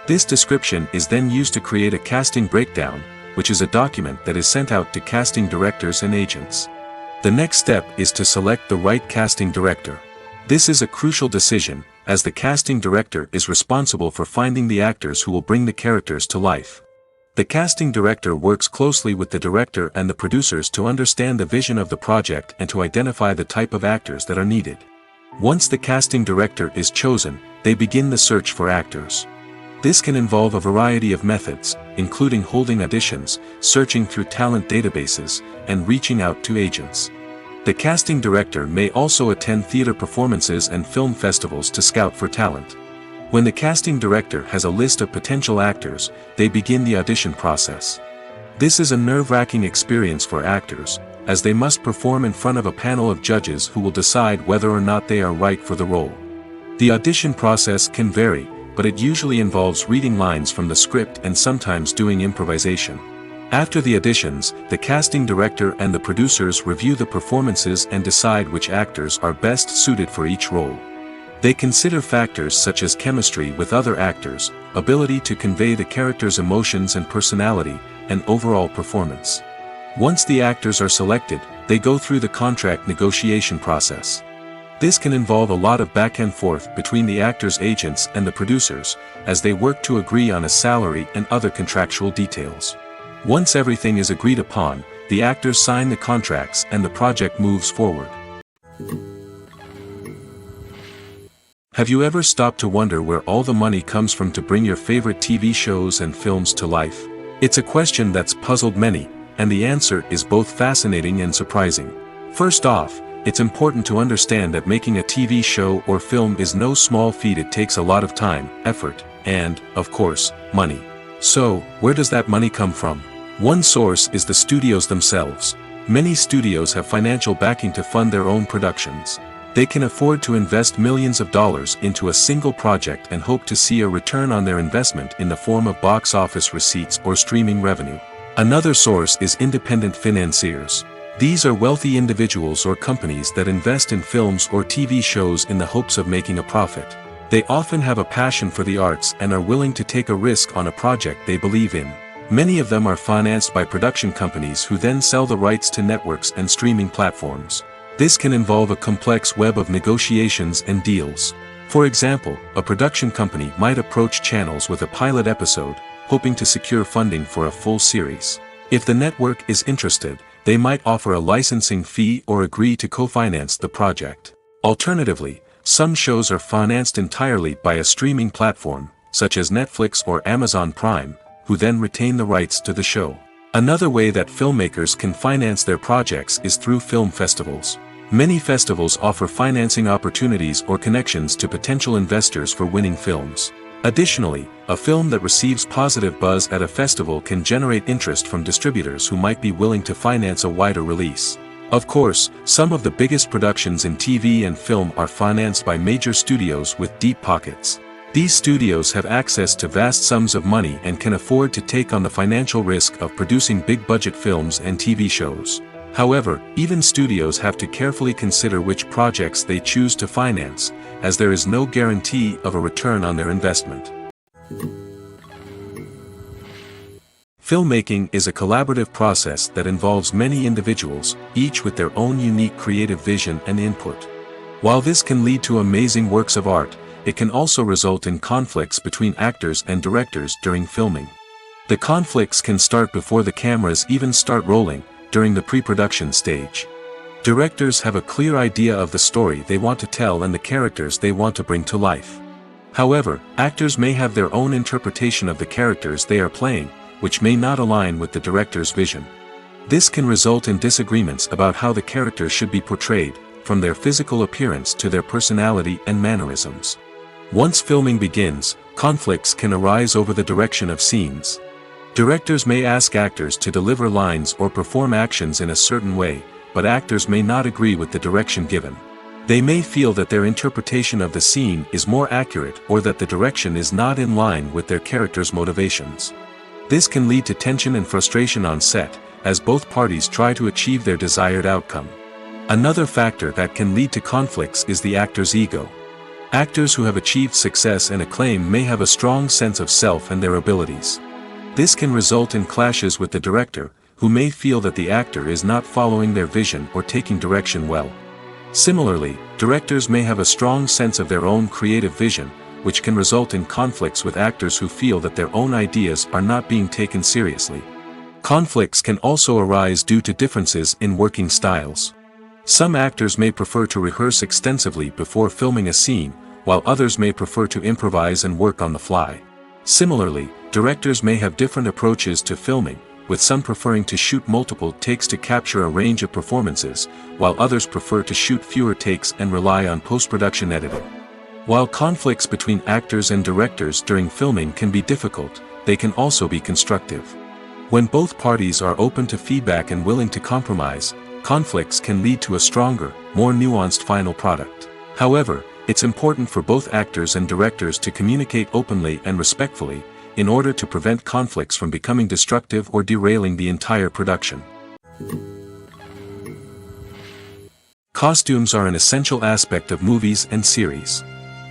This description is then used to create a casting breakdown, which is a document that is sent out to casting directors and agents. The next step is to select the right casting director. This is a crucial decision, as the casting director is responsible for finding the actors who will bring the characters to life. The casting director works closely with the director and the producers to understand the vision of the project and to identify the type of actors that are needed. Once the casting director is chosen, they begin the search for actors. This can involve a variety of methods, including holding auditions, searching through talent databases, and reaching out to agents. The casting director may also attend theater performances and film festivals to scout for talent. When the casting director has a list of potential actors, they begin the audition process. This is a nerve-wracking experience for actors, as they must perform in front of a panel of judges who will decide whether or not they are right for the role. The audition process can vary, but it usually involves reading lines from the script and sometimes doing improvisation. After the auditions, the casting director and the producers review the performances and decide which actors are best suited for each role. They consider factors such as chemistry with other actors, ability to convey the character's emotions and personality, and overall performance. Once the actors are selected, they go through the contract negotiation process. This can involve a lot of back and forth between the actors' agents and the producers, as they work to agree on a salary and other contractual details. Once everything is agreed upon, the actors sign the contracts and the project moves forward. Have you ever stopped to wonder where all the money comes from to bring your favorite TV shows and films to life? It's a question that's puzzled many, and the answer is both fascinating and surprising. First off, it's important to understand that making a TV show or film is no small feat. It takes a lot of time, effort, and, of course, money. So, where does that money come from? One source is the studios themselves. Many studios have financial backing to fund their own productions. They can afford to invest millions of dollars into a single project and hope to see a return on their investment in the form of box office receipts or streaming revenue. Another source is independent financiers. These are wealthy individuals or companies that invest in films or TV shows in the hopes of making a profit. They often have a passion for the arts and are willing to take a risk on a project they believe in. Many of them are financed by production companies who then sell the rights to networks and streaming platforms. This can involve a complex web of negotiations and deals. For example, a production company might approach channels with a pilot episode, hoping to secure funding for a full series. If the network is interested, they might offer a licensing fee or agree to co-finance the project. Alternatively, some shows are financed entirely by a streaming platform, such as Netflix or Amazon Prime, who then retain the rights to the show. Another way that filmmakers can finance their projects is through film festivals. Many festivals offer financing opportunities or connections to potential investors for winning films. Additionally, a film that receives positive buzz at a festival can generate interest from distributors who might be willing to finance a wider release. Of course, some of the biggest productions in TV and film are financed by major studios with deep pockets. These studios have access to vast sums of money and can afford to take on the financial risk of producing big-budget films and TV shows. However, even studios have to carefully consider which projects they choose to finance, as there is no guarantee of a return on their investment. Filmmaking is a collaborative process that involves many individuals, each with their own unique creative vision and input. While this can lead to amazing works of art, it can also result in conflicts between actors and directors during filming. The conflicts can start before the cameras even start rolling, during the pre-production stage. Directors have a clear idea of the story they want to tell and the characters they want to bring to life. However, actors may have their own interpretation of the characters they are playing, which may not align with the director's vision. This can result in disagreements about how the characters should be portrayed, from their physical appearance to their personality and mannerisms. Once filming begins, conflicts can arise over the direction of scenes. Directors may ask actors to deliver lines or perform actions in a certain way, but actors may not agree with the direction given. They may feel that their interpretation of the scene is more accurate or that the direction is not in line with their character's motivations. This can lead to tension and frustration on set, as both parties try to achieve their desired outcome. Another factor that can lead to conflicts is the actor's ego. Actors who have achieved success and acclaim may have a strong sense of self and their abilities. This can result in clashes with the director, who may feel that the actor is not following their vision or taking direction well. Similarly, directors may have a strong sense of their own creative vision, which can result in conflicts with actors who feel that their own ideas are not being taken seriously. Conflicts can also arise due to differences in working styles. Some actors may prefer to rehearse extensively before filming a scene, while others may prefer to improvise and work on the fly. Similarly, directors may have different approaches to filming, with some preferring to shoot multiple takes to capture a range of performances, while others prefer to shoot fewer takes and rely on post-production editing. While conflicts between actors and directors during filming can be difficult, they can also be constructive. When both parties are open to feedback and willing to compromise, conflicts can lead to a stronger, more nuanced final product. However, it's important for both actors and directors to communicate openly and respectfully, in order to prevent conflicts from becoming destructive or derailing the entire production. Costumes are an essential aspect of movies and series.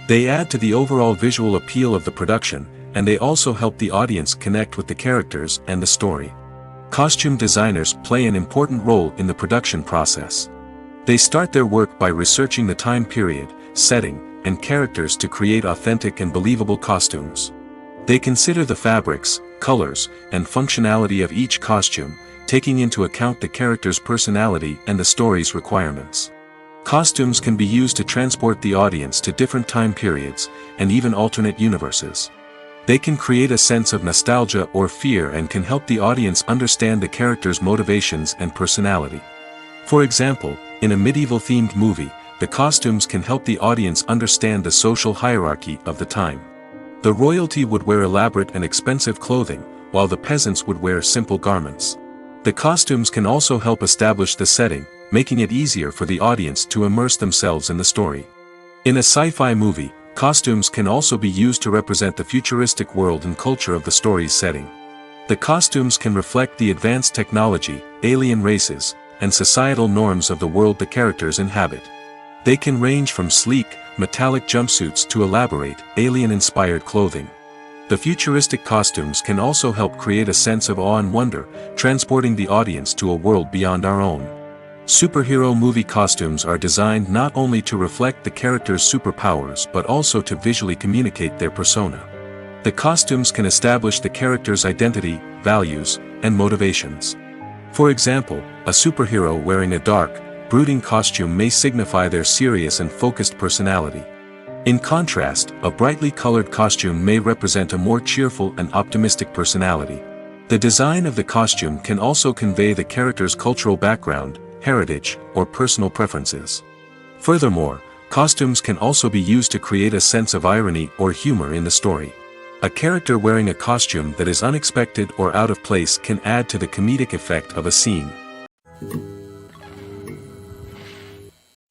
They add to the overall visual appeal of the production, and they also help the audience connect with the characters and the story. Costume designers play an important role in the production process. They start their work by researching the time period, setting, and characters to create authentic and believable costumes. They consider the fabrics, colors, and functionality of each costume, taking into account the character's personality and the story's requirements. Costumes can be used to transport the audience to different time periods, and even alternate universes. They can create a sense of nostalgia or fear and can help the audience understand the character's motivations and personality. For example, in a medieval-themed movie, the costumes can help the audience understand the social hierarchy of the time. The royalty would wear elaborate and expensive clothing, while the peasants would wear simple garments. The costumes can also help establish the setting, making it easier for the audience to immerse themselves in the story. In a sci-fi movie, costumes can also be used to represent the futuristic world and culture of the story's setting. The costumes can reflect the advanced technology, alien races, and societal norms of the world the characters inhabit. They can range from sleek, metallic jumpsuits to elaborate, alien-inspired clothing. The futuristic costumes can also help create a sense of awe and wonder, transporting the audience to a world beyond our own. Superhero movie costumes are designed not only to reflect the character's superpowers but also to visually communicate their persona. The costumes can establish the character's identity, values, and motivations. For example, a superhero wearing a dark, brooding costume may signify their serious and focused personality. In contrast, a brightly colored costume may represent a more cheerful and optimistic personality. The design of the costume can also convey the character's cultural background, heritage, or personal preferences. Furthermore, costumes can also be used to create a sense of irony or humor in the story. A character wearing a costume that is unexpected or out of place can add to the comedic effect of a scene.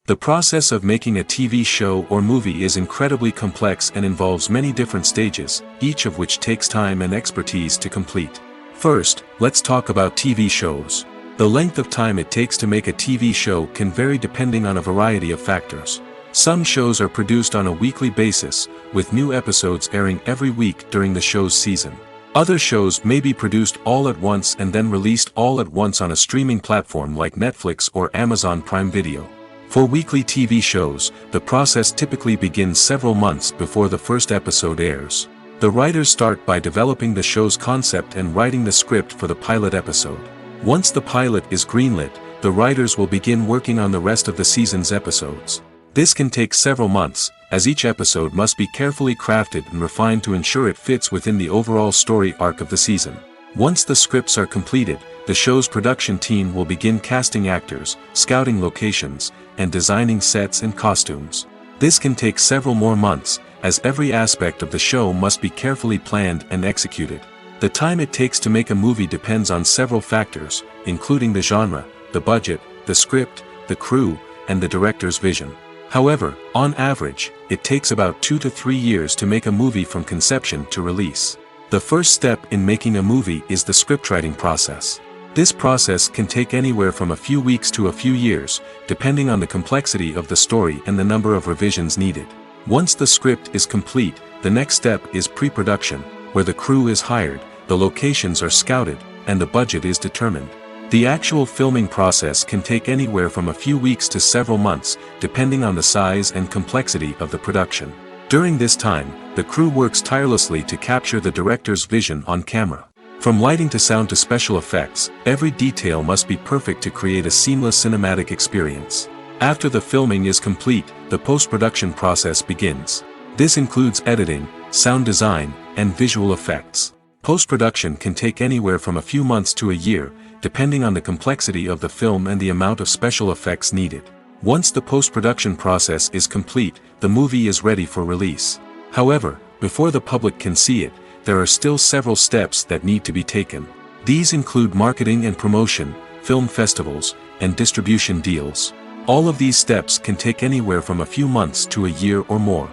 The process of making a TV show or movie is incredibly complex and involves many different stages, each of which takes time and expertise to complete. First, let's talk about TV shows. The length of time it takes to make a TV show can vary depending on a variety of factors. Some shows are produced on a weekly basis, with new episodes airing every week during the show's season. Other shows may be produced all at once and then released all at once on a streaming platform like Netflix or Amazon Prime Video. For weekly TV shows, the process typically begins several months before the first episode airs. The writers start by developing the show's concept and writing the script for the pilot episode. Once the pilot is greenlit, the writers will begin working on the rest of the season's episodes. This can take several months, as each episode must be carefully crafted and refined to ensure it fits within the overall story arc of the season. Once the scripts are completed, the show's production team will begin casting actors, scouting locations, and designing sets and costumes. This can take several more months, as every aspect of the show must be carefully planned and executed. The time it takes to make a movie depends on several factors, including the genre, the budget, the script, the crew, and the director's vision. However, on average, it takes about 2 to 3 years to make a movie from conception to release. The first step in making a movie is the scriptwriting process. This process can take anywhere from a few weeks to a few years, depending on the complexity of the story and the number of revisions needed. Once the script is complete, the next step is pre-production, where the crew is hired, the locations are scouted, and the budget is determined. The actual filming process can take anywhere from a few weeks to several months, depending on the size and complexity of the production. During this time, the crew works tirelessly to capture the director's vision on camera. From lighting to sound to special effects, every detail must be perfect to create a seamless cinematic experience. After the filming is complete, the post-production process begins. This includes editing, sound design, and visual effects. Post-production can take anywhere from a few months to a year, depending on the complexity of the film and the amount of special effects needed. Once the post-production process is complete, the movie is ready for release. However, before the public can see it, there are still several steps that need to be taken. These include marketing and promotion, film festivals, and distribution deals. All of these steps can take anywhere from a few months to a year or more.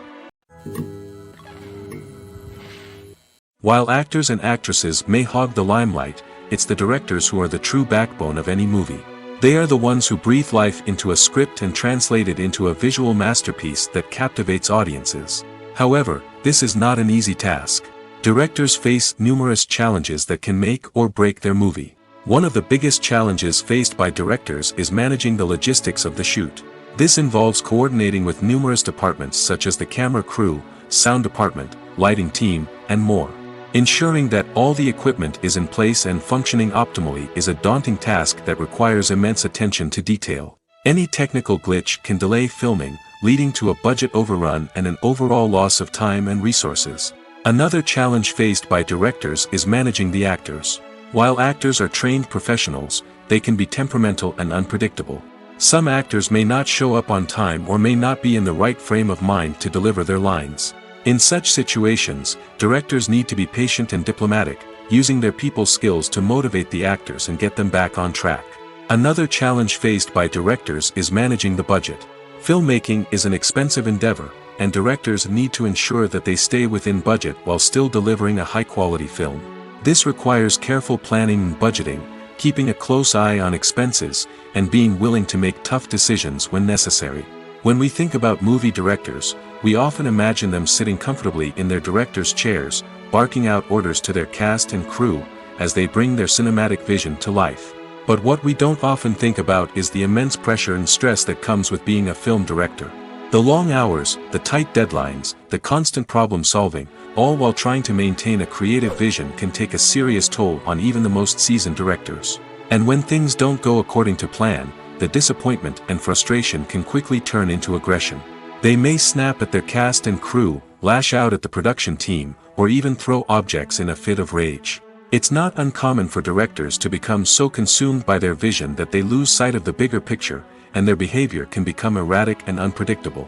While actors and actresses may hog the limelight, it's the directors who are the true backbone of any movie. They are the ones who breathe life into a script and translate it into a visual masterpiece that captivates audiences. However, this is not an easy task. Directors face numerous challenges that can make or break their movie. One of the biggest challenges faced by directors is managing the logistics of the shoot. This involves coordinating with numerous departments such as the camera crew, sound department, lighting team, and more. Ensuring that all the equipment is in place and functioning optimally is a daunting task that requires immense attention to detail. Any technical glitch can delay filming, leading to a budget overrun and an overall loss of time and resources. Another challenge faced by directors is managing the actors. While actors are trained professionals, they can be temperamental and unpredictable. Some actors may not show up on time or may not be in the right frame of mind to deliver their lines. In such situations, directors need to be patient and diplomatic, using their people skills to motivate the actors and get them back on track. Another challenge faced by directors is managing the budget. Filmmaking is an expensive endeavor, and directors need to ensure that they stay within budget while still delivering a high-quality film. This requires careful planning and budgeting, keeping a close eye on expenses, and being willing to make tough decisions when necessary. When we think about movie directors, we often imagine them sitting comfortably in their director's chairs, barking out orders to their cast and crew, as they bring their cinematic vision to life. But what we don't often think about is the immense pressure and stress that comes with being a film director. The long hours, the tight deadlines, the constant problem solving, all while trying to maintain a creative vision can take a serious toll on even the most seasoned directors. And when things don't go according to plan, the disappointment and frustration can quickly turn into aggression. They may snap at their cast and crew, lash out at the production team, or even throw objects in a fit of rage. It's not uncommon for directors to become so consumed by their vision that they lose sight of the bigger picture, and their behavior can become erratic and unpredictable.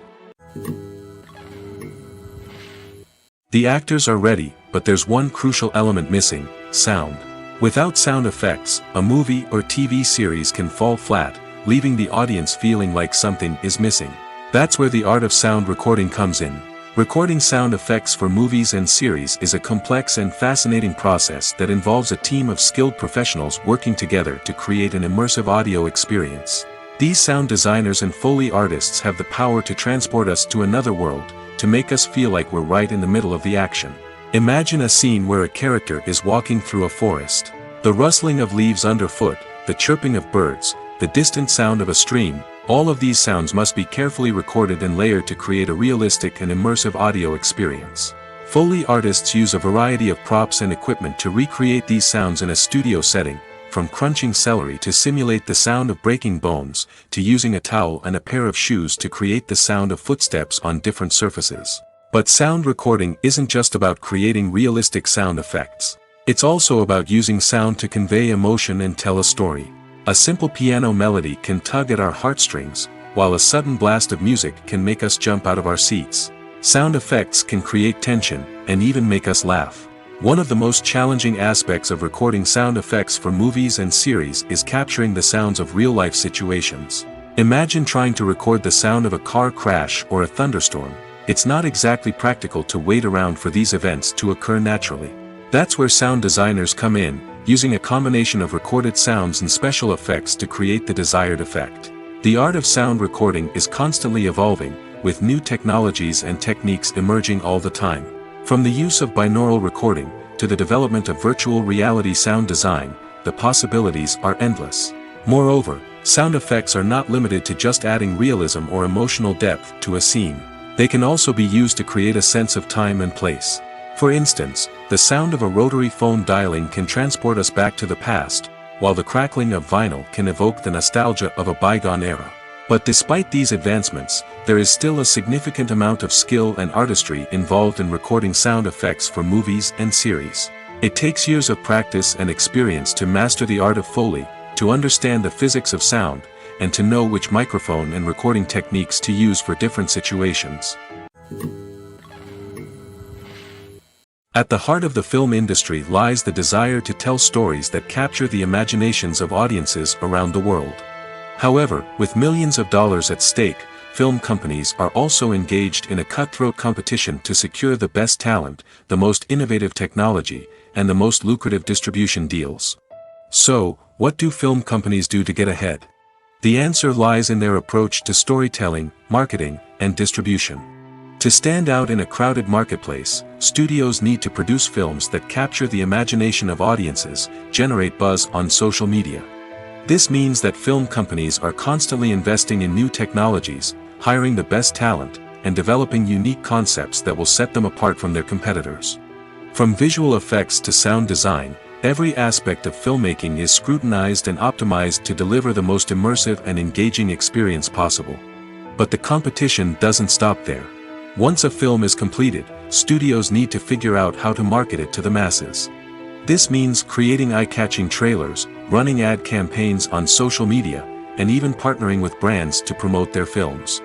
The actors are ready, but there's one crucial element missing: sound. Without sound effects, a movie or TV series can fall flat, leaving the audience feeling like something is missing. That's where the art of sound recording comes in. Recording sound effects for movies and series is a complex and fascinating process that involves a team of skilled professionals working together to create an immersive audio experience. These sound designers and Foley artists have the power to transport us to another world, to make us feel like we're right in the middle of the action. Imagine a scene where a character is walking through a forest. The rustling of leaves underfoot, the chirping of birds, the distant sound of a stream, all of these sounds must be carefully recorded and layered to create a realistic and immersive audio experience. Foley artists use a variety of props and equipment to recreate these sounds in a studio setting, from crunching celery to simulate the sound of breaking bones, to using a towel and a pair of shoes to create the sound of footsteps on different surfaces. But sound recording isn't just about creating realistic sound effects. It's also about using sound to convey emotion and tell a story. A simple piano melody can tug at our heartstrings, while a sudden blast of music can make us jump out of our seats. Sound effects can create tension, and even make us laugh. One of the most challenging aspects of recording sound effects for movies and series is capturing the sounds of real-life situations. Imagine trying to record the sound of a car crash or a thunderstorm. It's not exactly practical to wait around for these events to occur naturally. That's where sound designers come in, using a combination of recorded sounds and special effects to create the desired effect. The art of sound recording is constantly evolving, with new technologies and techniques emerging all the time. From the use of binaural recording, to the development of virtual reality sound design, the possibilities are endless. Moreover, sound effects are not limited to just adding realism or emotional depth to a scene. They can also be used to create a sense of time and place. For instance, the sound of a rotary phone dialing can transport us back to the past, while the crackling of vinyl can evoke the nostalgia of a bygone era. But despite these advancements, there is still a significant amount of skill and artistry involved in recording sound effects for movies and series. It takes years of practice and experience to master the art of Foley, to understand the physics of sound, and to know which microphone and recording techniques to use for different situations. At the heart of the film industry lies the desire to tell stories that capture the imaginations of audiences around the world. However, with millions of dollars at stake, film companies are also engaged in a cutthroat competition to secure the best talent, the most innovative technology, and the most lucrative distribution deals. So, what do film companies do to get ahead? The answer lies in their approach to storytelling, marketing, and distribution. To stand out in a crowded marketplace, studios need to produce films that capture the imagination of audiences, generate buzz on social media. This means that film companies are constantly investing in new technologies, hiring the best talent, and developing unique concepts that will set them apart from their competitors. From visual effects to sound design, every aspect of filmmaking is scrutinized and optimized to deliver the most immersive and engaging experience possible. But the competition doesn't stop there. Once a film is completed, studios need to figure out how to market it to the masses. This means creating eye-catching trailers, running ad campaigns on social media, and even partnering with brands to promote their films.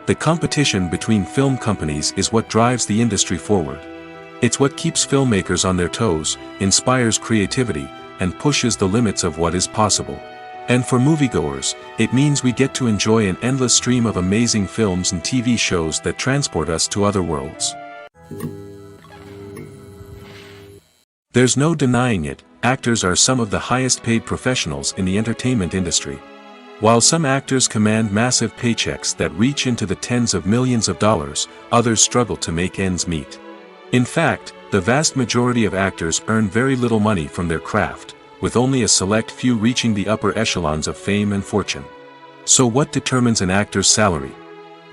The competition between film companies is what drives the industry forward. It's what keeps filmmakers on their toes, inspires creativity, and pushes the limits of what is possible. And for moviegoers, it means we get to enjoy an endless stream of amazing films and TV shows that transport us to other worlds. There's no denying it, actors are some of the highest paid professionals in the entertainment industry. While some actors command massive paychecks that reach into the tens of millions of dollars, others struggle to make ends meet. In fact, the vast majority of actors earn very little money from their craft, with only a select few reaching the upper echelons of fame and fortune. So what determines an actor's salary?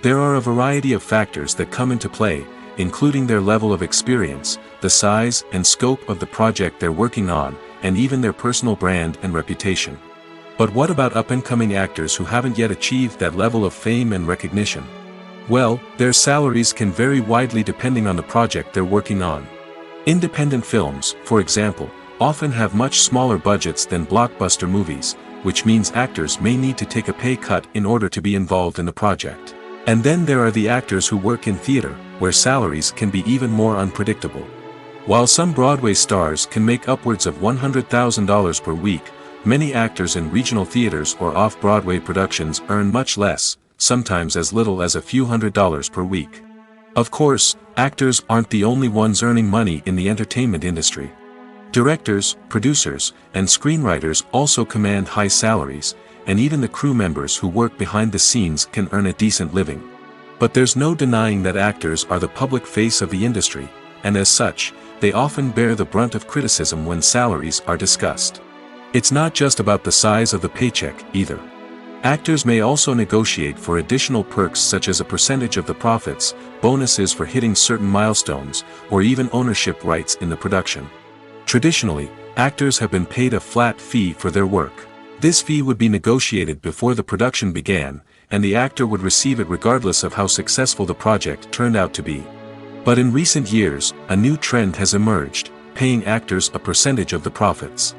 There are a variety of factors that come into play, including their level of experience, the size and scope of the project they're working on, and even their personal brand and reputation. But what about up-and-coming actors who haven't yet achieved that level of fame and recognition? Well, their salaries can vary widely depending on the project they're working on. Independent films, for example, often have much smaller budgets than blockbuster movies, which means actors may need to take a pay cut in order to be involved in the project. And then there are the actors who work in theater, where salaries can be even more unpredictable. While some Broadway stars can make upwards of $100,000 per week, many actors in regional theaters or off-Broadway productions earn much less, sometimes as little as a few $100s per week. Of course, actors aren't the only ones earning money in the entertainment industry. Directors, producers, and screenwriters also command high salaries, and even the crew members who work behind the scenes can earn a decent living. But there's no denying that actors are the public face of the industry, and as such, they often bear the brunt of criticism when salaries are discussed. It's not just about the size of the paycheck, either. Actors may also negotiate for additional perks such as a percentage of the profits, bonuses for hitting certain milestones, or even ownership rights in the production. Traditionally, actors have been paid a flat fee for their work. This fee would be negotiated before the production began, and the actor would receive it regardless of how successful the project turned out to be. But in recent years, a new trend has emerged, paying actors a percentage of the profits.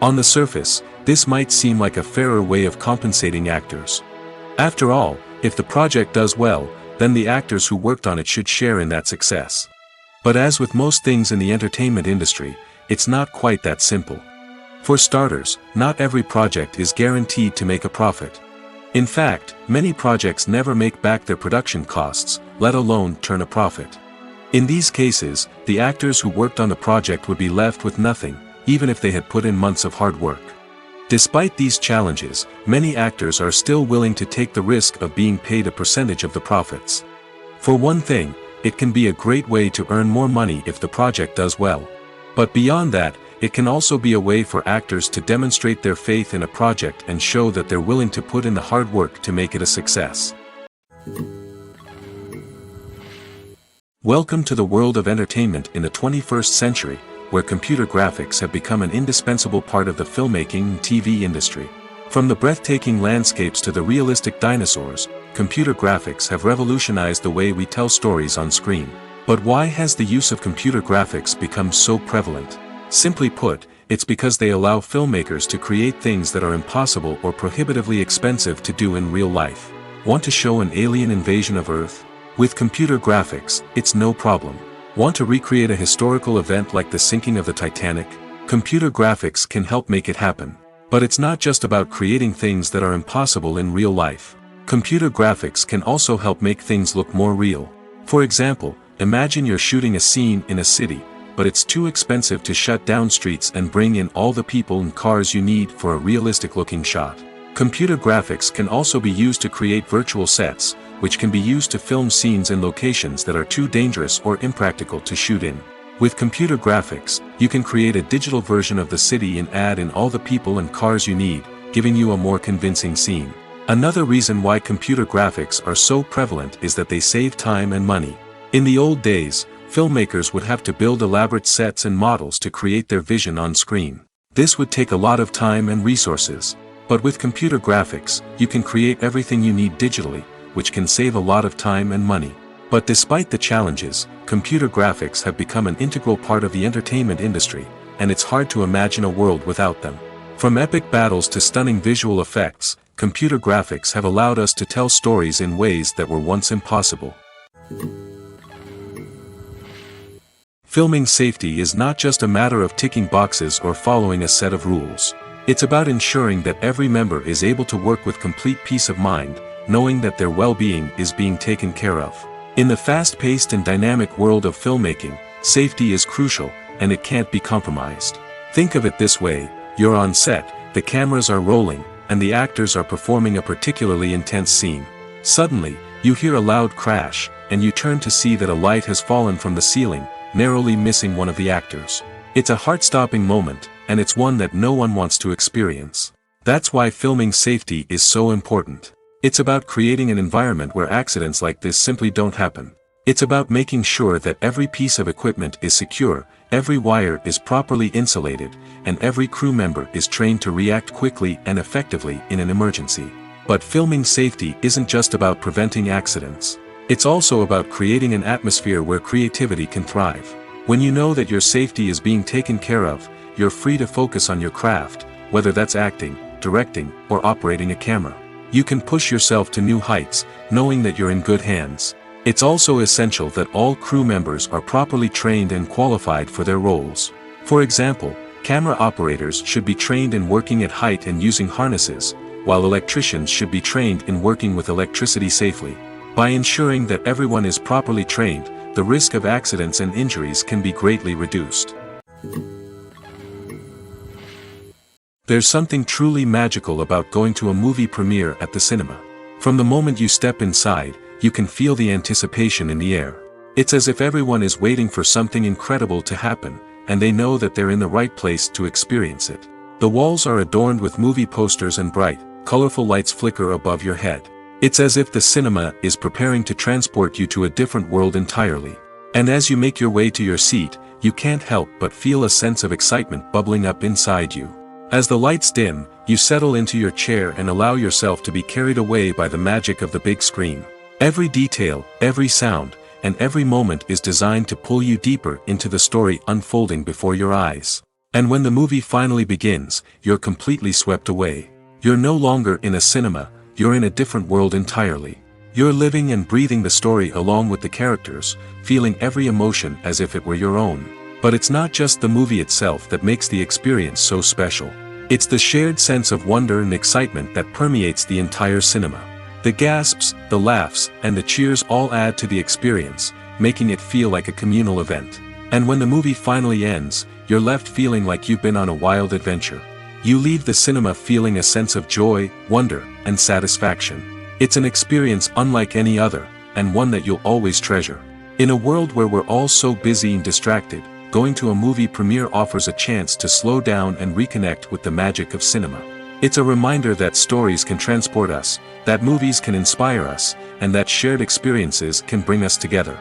On the surface, this might seem like a fairer way of compensating actors. After all, if the project does well, then the actors who worked on it should share in that success. But as with most things in the entertainment industry, it's not quite that simple. For starters, not every project is guaranteed to make a profit. In fact, many projects never make back their production costs, let alone turn a profit. In these cases, the actors who worked on the project would be left with nothing, even if they had put in months of hard work. Despite these challenges, many actors are still willing to take the risk of being paid a percentage of the profits. For one thing, it can be a great way to earn more money if the project does well. But beyond that, it can also be a way for actors to demonstrate their faith in a project and show that they're willing to put in the hard work to make it a success. Welcome to the world of entertainment in the 21st century, where computer graphics have become an indispensable part of the filmmaking and TV industry. From the breathtaking landscapes to the realistic dinosaurs, computer graphics have revolutionized the way we tell stories on screen. But why has the use of computer graphics become so prevalent? Simply put, it's because they allow filmmakers to create things that are impossible or prohibitively expensive to do in real life. Want to show an alien invasion of Earth? With computer graphics, it's no problem. Want to recreate a historical event like the sinking of the Titanic? Computer graphics can help make it happen. But it's not just about creating things that are impossible in real life. Computer graphics can also help make things look more real. For example, imagine you're shooting a scene in a city, but it's too expensive to shut down streets and bring in all the people and cars you need for a realistic-looking shot. Computer graphics can also be used to create virtual sets, which can be used to film scenes in locations that are too dangerous or impractical to shoot in. With computer graphics, you can create a digital version of the city and add in all the people and cars you need, giving you a more convincing scene. Another reason why computer graphics are so prevalent is that they save time and money. In the old days, filmmakers would have to build elaborate sets and models to create their vision on screen. This would take a lot of time and resources. But with computer graphics, you can create everything you need digitally, which can save a lot of time and money. But despite the challenges, computer graphics have become an integral part of the entertainment industry, and it's hard to imagine a world without them. From epic battles to stunning visual effects, computer graphics have allowed us to tell stories in ways that were once impossible. Filming safety is not just a matter of ticking boxes or following a set of rules. It's about ensuring that every member is able to work with complete peace of mind, knowing that their well-being is being taken care of. In the fast-paced and dynamic world of filmmaking, safety is crucial, and it can't be compromised. Think of it this way: you're on set, the cameras are rolling, and the actors are performing a particularly intense scene. Suddenly, you hear a loud crash, and you turn to see that a light has fallen from the ceiling, narrowly missing one of the actors. It's a heart-stopping moment, and it's one that no one wants to experience. That's why filming safety is so important. It's about creating an environment where accidents like this simply don't happen. It's about making sure that every piece of equipment is secure, every wire is properly insulated, and every crew member is trained to react quickly and effectively in an emergency. But filming safety isn't just about preventing accidents. It's also about creating an atmosphere where creativity can thrive. When you know that your safety is being taken care of, you're free to focus on your craft, whether that's acting, directing, or operating a camera. You can push yourself to new heights, knowing that you're in good hands. It's also essential that all crew members are properly trained and qualified for their roles. For example, camera operators should be trained in working at height and using harnesses, while electricians should be trained in working with electricity safely. By ensuring that everyone is properly trained, the risk of accidents and injuries can be greatly reduced. There's something truly magical about going to a movie premiere at the cinema. From the moment you step inside, you can feel the anticipation in the air. It's as if everyone is waiting for something incredible to happen, and they know that they're in the right place to experience it. The walls are adorned with movie posters and bright, colorful lights flicker above your head. It's as if the cinema is preparing to transport you to a different world entirely. And as you make your way to your seat, you can't help but feel a sense of excitement bubbling up inside you. As the lights dim, you settle into your chair and allow yourself to be carried away by the magic of the big screen. Every detail, every sound, and every moment is designed to pull you deeper into the story unfolding before your eyes. And when the movie finally begins, you're completely swept away. You're no longer in a cinema, you're in a different world entirely. You're living and breathing the story along with the characters, feeling every emotion as if it were your own. But it's not just the movie itself that makes the experience so special. It's the shared sense of wonder and excitement that permeates the entire cinema. The gasps, the laughs, and the cheers all add to the experience, making it feel like a communal event. And when the movie finally ends, you're left feeling like you've been on a wild adventure. You leave the cinema feeling a sense of joy, wonder, and satisfaction. It's an experience unlike any other, and one that you'll always treasure. In a world where we're all so busy and distracted, going to a movie premiere offers a chance to slow down and reconnect with the magic of cinema. It's a reminder that stories can transport us, that movies can inspire us, and that shared experiences can bring us together.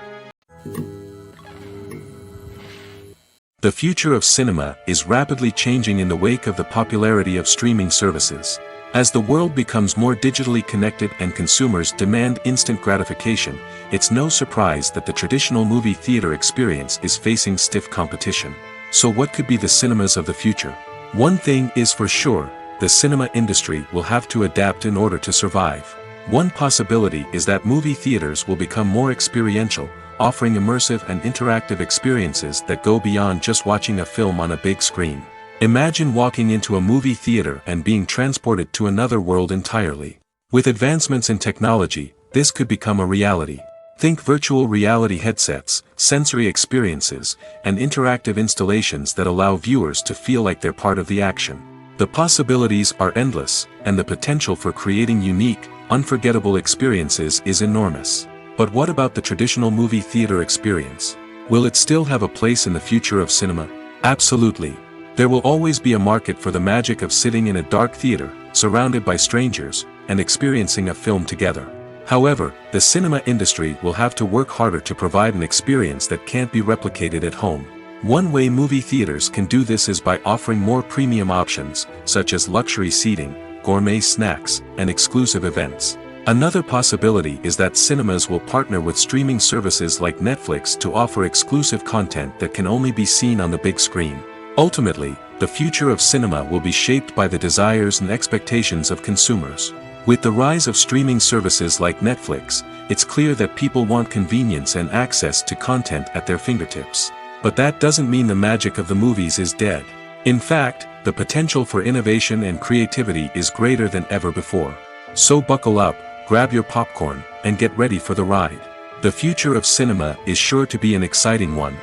The future of cinema is rapidly changing in the wake of the popularity of streaming services. As the world becomes more digitally connected and consumers demand instant gratification, it's no surprise that the traditional movie theater experience is facing stiff competition. So what could be the cinemas of the future? One thing is for sure, the cinema industry will have to adapt in order to survive. One possibility is that movie theaters will become more experiential, offering immersive and interactive experiences that go beyond just watching a film on a big screen. Imagine walking into a movie theater and being transported to another world entirely. With advancements in technology, this could become a reality. Think virtual reality headsets, sensory experiences, and interactive installations that allow viewers to feel like they're part of the action. The possibilities are endless, and the potential for creating unique, unforgettable experiences is enormous. But what about the traditional movie theater experience? Will it still have a place in the future of cinema? Absolutely. There will always be a market for the magic of sitting in a dark theater, surrounded by strangers, and experiencing a film together. However, the cinema industry will have to work harder to provide an experience that can't be replicated at home. One way movie theaters can do this is by offering more premium options, such as luxury seating, gourmet snacks, and exclusive events. Another possibility is that cinemas will partner with streaming services like Netflix to offer exclusive content that can only be seen on the big screen. Ultimately, the future of cinema will be shaped by the desires and expectations of consumers. With the rise of streaming services like Netflix, it's clear that people want convenience and access to content at their fingertips. But that doesn't mean the magic of the movies is dead. In fact, the potential for innovation and creativity is greater than ever before. So buckle up, grab your popcorn, and get ready for the ride. The future of cinema is sure to be an exciting one.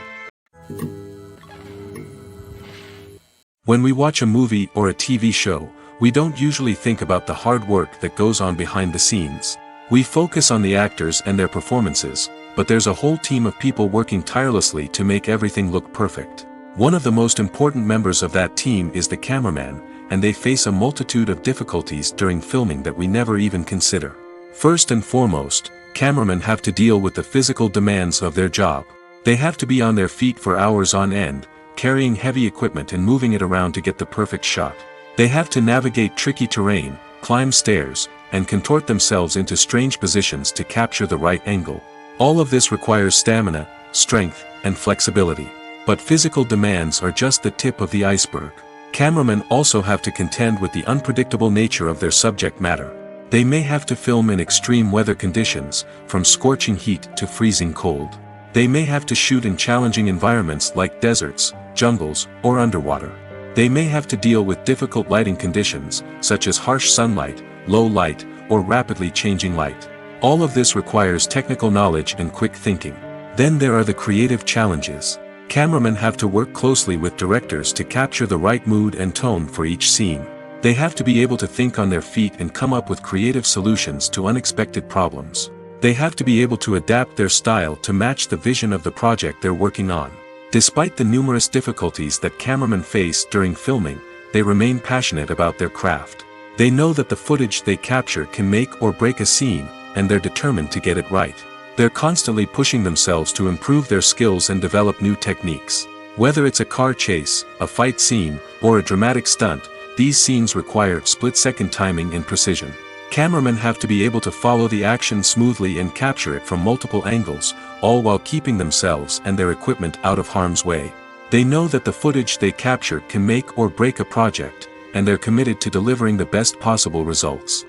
When we watch a movie or a TV show, we don't usually think about the hard work that goes on behind the scenes. We focus on the actors and their performances, but there's a whole team of people working tirelessly to make everything look perfect. One of the most important members of that team is the cameraman, and they face a multitude of difficulties during filming that we never even consider. First and foremost, cameramen have to deal with the physical demands of their job. They have to be on their feet for hours on end, carrying heavy equipment and moving it around to get the perfect shot. They have to navigate tricky terrain, climb stairs, and contort themselves into strange positions to capture the right angle. All of this requires stamina, strength, and flexibility. But physical demands are just the tip of the iceberg. Cameramen also have to contend with the unpredictable nature of their subject matter. They may have to film in extreme weather conditions, from scorching heat to freezing cold. They may have to shoot in challenging environments like deserts, jungles, or underwater. They may have to deal with difficult lighting conditions, such as harsh sunlight, low light, or rapidly changing light. All of this requires technical knowledge and quick thinking. Then there are the creative challenges. Cameramen have to work closely with directors to capture the right mood and tone for each scene. They have to be able to think on their feet and come up with creative solutions to unexpected problems. They have to be able to adapt their style to match the vision of the project they're working on. Despite the numerous difficulties that cameramen face during filming, they remain passionate about their craft. They know that the footage they capture can make or break a scene, and they're determined to get it right. They're constantly pushing themselves to improve their skills and develop new techniques. Whether it's a car chase, a fight scene, or a dramatic stunt, these scenes require split-second timing and precision. Cameramen have to be able to follow the action smoothly and capture it from multiple angles, all while keeping themselves and their equipment out of harm's way. They know that the footage they capture can make or break a project, and they're committed to delivering the best possible results.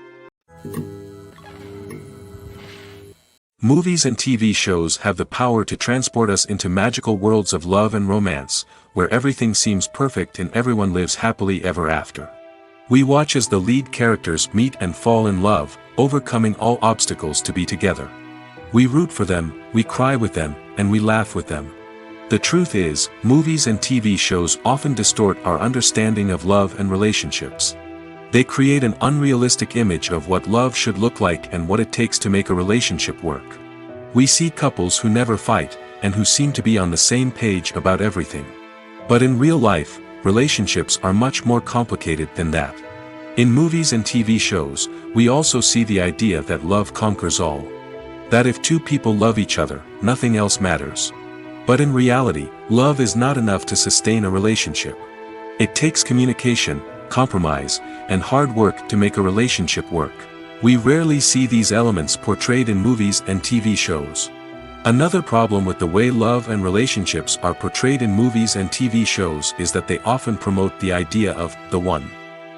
Movies and TV shows have the power to transport us into magical worlds of love and romance, where everything seems perfect and everyone lives happily ever after. We watch as the lead characters meet and fall in love, overcoming all obstacles to be together. We root for them, we cry with them, and we laugh with them. The truth is, movies and TV shows often distort our understanding of love and relationships. They create an unrealistic image of what love should look like and what it takes to make a relationship work. We see couples who never fight, and who seem to be on the same page about everything. But in real life, relationships are much more complicated than that. In movies and TV shows, we also see the idea that love conquers all. That if two people love each other, nothing else matters. But in reality, love is not enough to sustain a relationship. It takes communication, compromise, and hard work to make a relationship work. We rarely see these elements portrayed in movies and TV shows. Another problem with the way love and relationships are portrayed in movies and TV shows is that they often promote the idea of the one.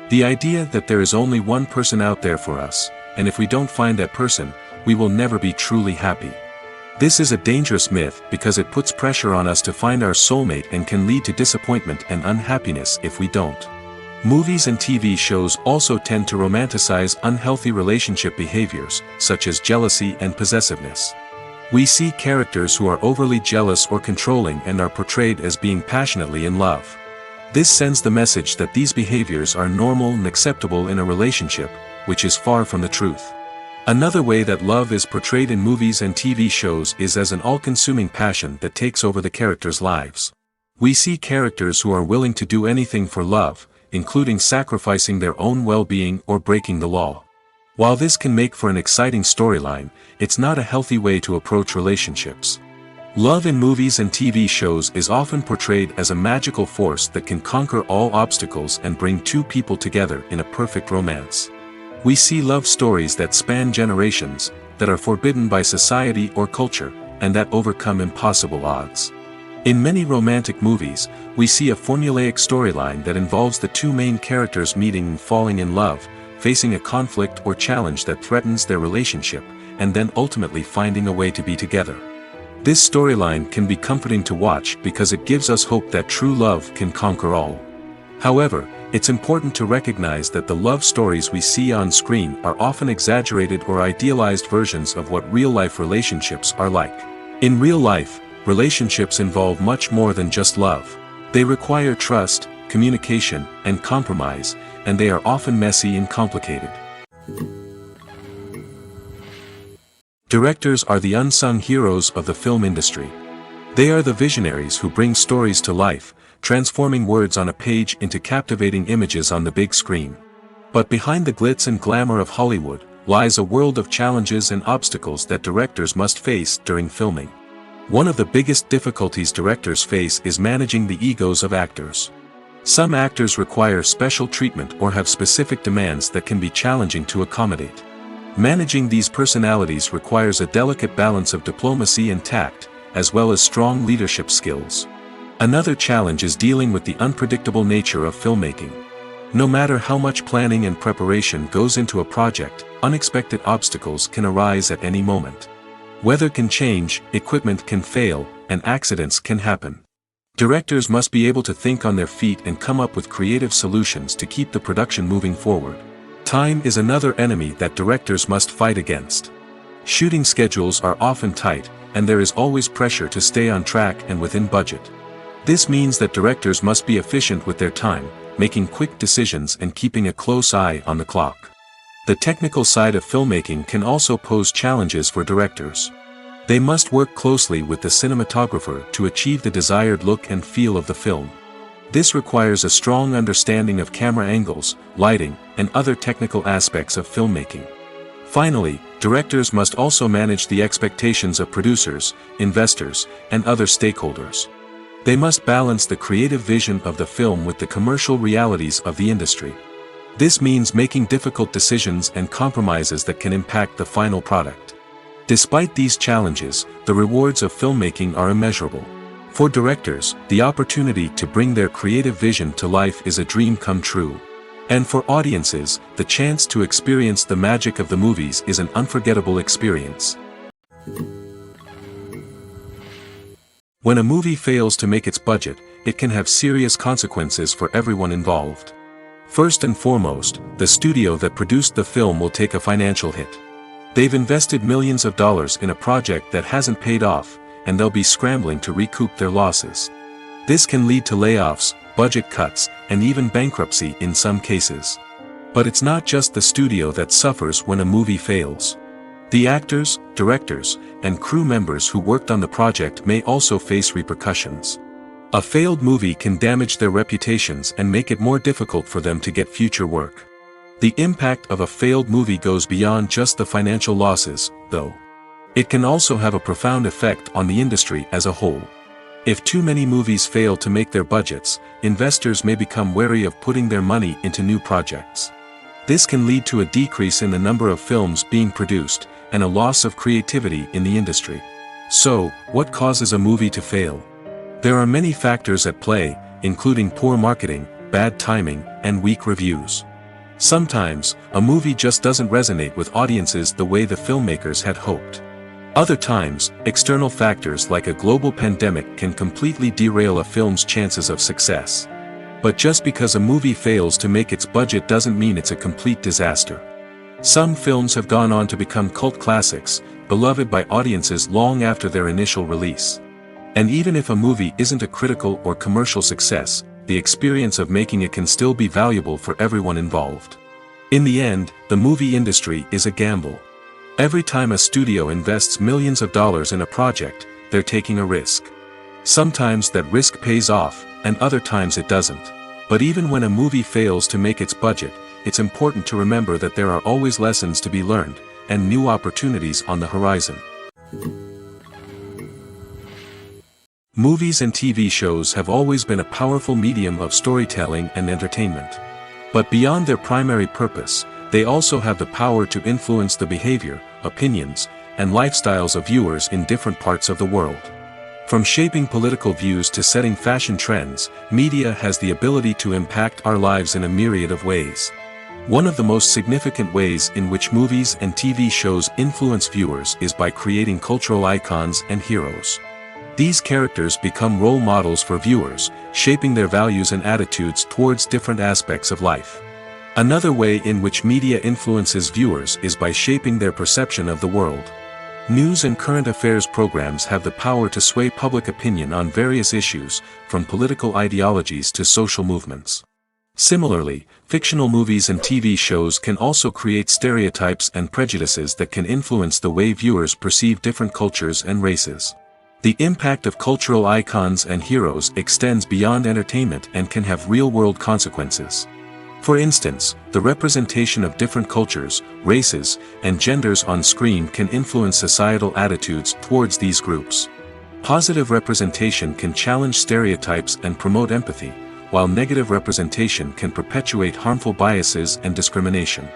The idea that there is only one person out there for us, and if we don't find that person, we will never be truly happy. This is a dangerous myth because it puts pressure on us to find our soulmate and can lead to disappointment and unhappiness if we don't. Movies and TV shows also tend to romanticize unhealthy relationship behaviors, such as jealousy and possessiveness. We see characters who are overly jealous or controlling and are portrayed as being passionately in love. This sends the message that these behaviors are normal and acceptable in a relationship, which is far from the truth. Another way that love is portrayed in movies and TV shows is as an all-consuming passion that takes over the characters' lives. We see characters who are willing to do anything for love, including sacrificing their own well-being or breaking the law. While this can make for an exciting storyline, it's not a healthy way to approach relationships. Love in movies and TV shows is often portrayed as a magical force that can conquer all obstacles and bring two people together in a perfect romance. We see love stories that span generations, that are forbidden by society or culture, and that overcome impossible odds. In many romantic movies, we see a formulaic storyline that involves the two main characters meeting and falling in love, facing a conflict or challenge that threatens their relationship, and then ultimately finding a way to be together. This storyline can be comforting to watch because it gives us hope that true love can conquer all. However, it's important to recognize that the love stories we see on screen are often exaggerated or idealized versions of what real-life relationships are like. In real life, relationships involve much more than just love. They require trust, communication, and compromise, and they are often messy and complicated. Directors are the unsung heroes of the film industry. They are the visionaries who bring stories to life, transforming words on a page into captivating images on the big screen. But behind the glitz and glamour of Hollywood, lies a world of challenges and obstacles that directors must face during filming. One of the biggest difficulties directors face is managing the egos of actors. Some actors require special treatment or have specific demands that can be challenging to accommodate. Managing these personalities requires a delicate balance of diplomacy and tact, as well as strong leadership skills. Another challenge is dealing with the unpredictable nature of filmmaking. No matter how much planning and preparation goes into a project, unexpected obstacles can arise at any moment. Weather can change, equipment can fail, and accidents can happen. Directors must be able to think on their feet and come up with creative solutions to keep the production moving forward. Time is another enemy that directors must fight against. Shooting schedules are often tight, and there is always pressure to stay on track and within budget. This means that directors must be efficient with their time, making quick decisions and keeping a close eye on the clock. The technical side of filmmaking can also pose challenges for directors. They must work closely with the cinematographer to achieve the desired look and feel of the film. This requires a strong understanding of camera angles, lighting, and other technical aspects of filmmaking. Finally, directors must also manage the expectations of producers, investors, and other stakeholders. They must balance the creative vision of the film with the commercial realities of the industry. This means making difficult decisions and compromises that can impact the final product. Despite these challenges, the rewards of filmmaking are immeasurable. For directors, the opportunity to bring their creative vision to life is a dream come true. And for audiences, the chance to experience the magic of the movies is an unforgettable experience. When a movie fails to make its budget, it can have serious consequences for everyone involved. First and foremost, the studio that produced the film will take a financial hit. They've invested millions of dollars in a project that hasn't paid off, and they'll be scrambling to recoup their losses. This can lead to layoffs, budget cuts, and even bankruptcy in some cases. But it's not just the studio that suffers when a movie fails. The actors, directors, and crew members who worked on the project may also face repercussions. A failed movie can damage their reputations and make it more difficult for them to get future work. The impact of a failed movie goes beyond just the financial losses, though. It can also have a profound effect on the industry as a whole. If too many movies fail to make their budgets, investors may become wary of putting their money into new projects. This can lead to a decrease in the number of films being produced, and a loss of creativity in the industry. So, what causes a movie to fail? There are many factors at play, including poor marketing, bad timing, and weak reviews. Sometimes, a movie just doesn't resonate with audiences the way the filmmakers had hoped. Other times, external factors like a global pandemic can completely derail a film's chances of success. But just because a movie fails to make its budget doesn't mean it's a complete disaster. Some films have gone on to become cult classics, beloved by audiences long after their initial release. And even if a movie isn't a critical or commercial success, the experience of making it can still be valuable for everyone involved. In the end, the movie industry is a gamble. Every time a studio invests millions of dollars in a project, they're taking a risk. Sometimes that risk pays off, and other times it doesn't. But even when a movie fails to make its budget, it's important to remember that there are always lessons to be learned, and new opportunities on the horizon. Movies and TV shows have always been a powerful medium of storytelling and entertainment. But beyond their primary purpose, they also have the power to influence the behavior, opinions, and lifestyles of viewers in different parts of the world. From shaping political views to setting fashion trends, media has the ability to impact our lives in a myriad of ways. One of the most significant ways in which movies and TV shows influence viewers is by creating cultural icons and heroes. These characters become role models for viewers, shaping their values and attitudes towards different aspects of life. Another way in which media influences viewers is by shaping their perception of the world. News and current affairs programs have the power to sway public opinion on various issues, from political ideologies to social movements. Similarly, fictional movies and TV shows can also create stereotypes and prejudices that can influence the way viewers perceive different cultures and races. The impact of cultural icons and heroes extends beyond entertainment and can have real-world consequences. For instance, the representation of different cultures, races, and genders on screen can influence societal attitudes towards these groups. Positive representation can challenge stereotypes and promote empathy, while negative representation can perpetuate harmful biases and discrimination.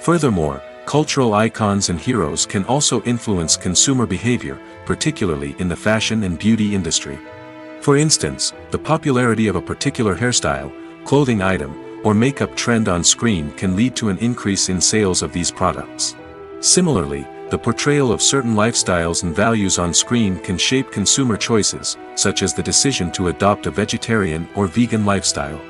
Furthermore, cultural icons and heroes can also influence consumer behavior, particularly in the fashion and beauty industry. For instance, the popularity of a particular hairstyle, clothing item, or makeup trend on screen can lead to an increase in sales of these products. Similarly, the portrayal of certain lifestyles and values on screen can shape consumer choices, such as the decision to adopt a vegetarian or vegan lifestyle.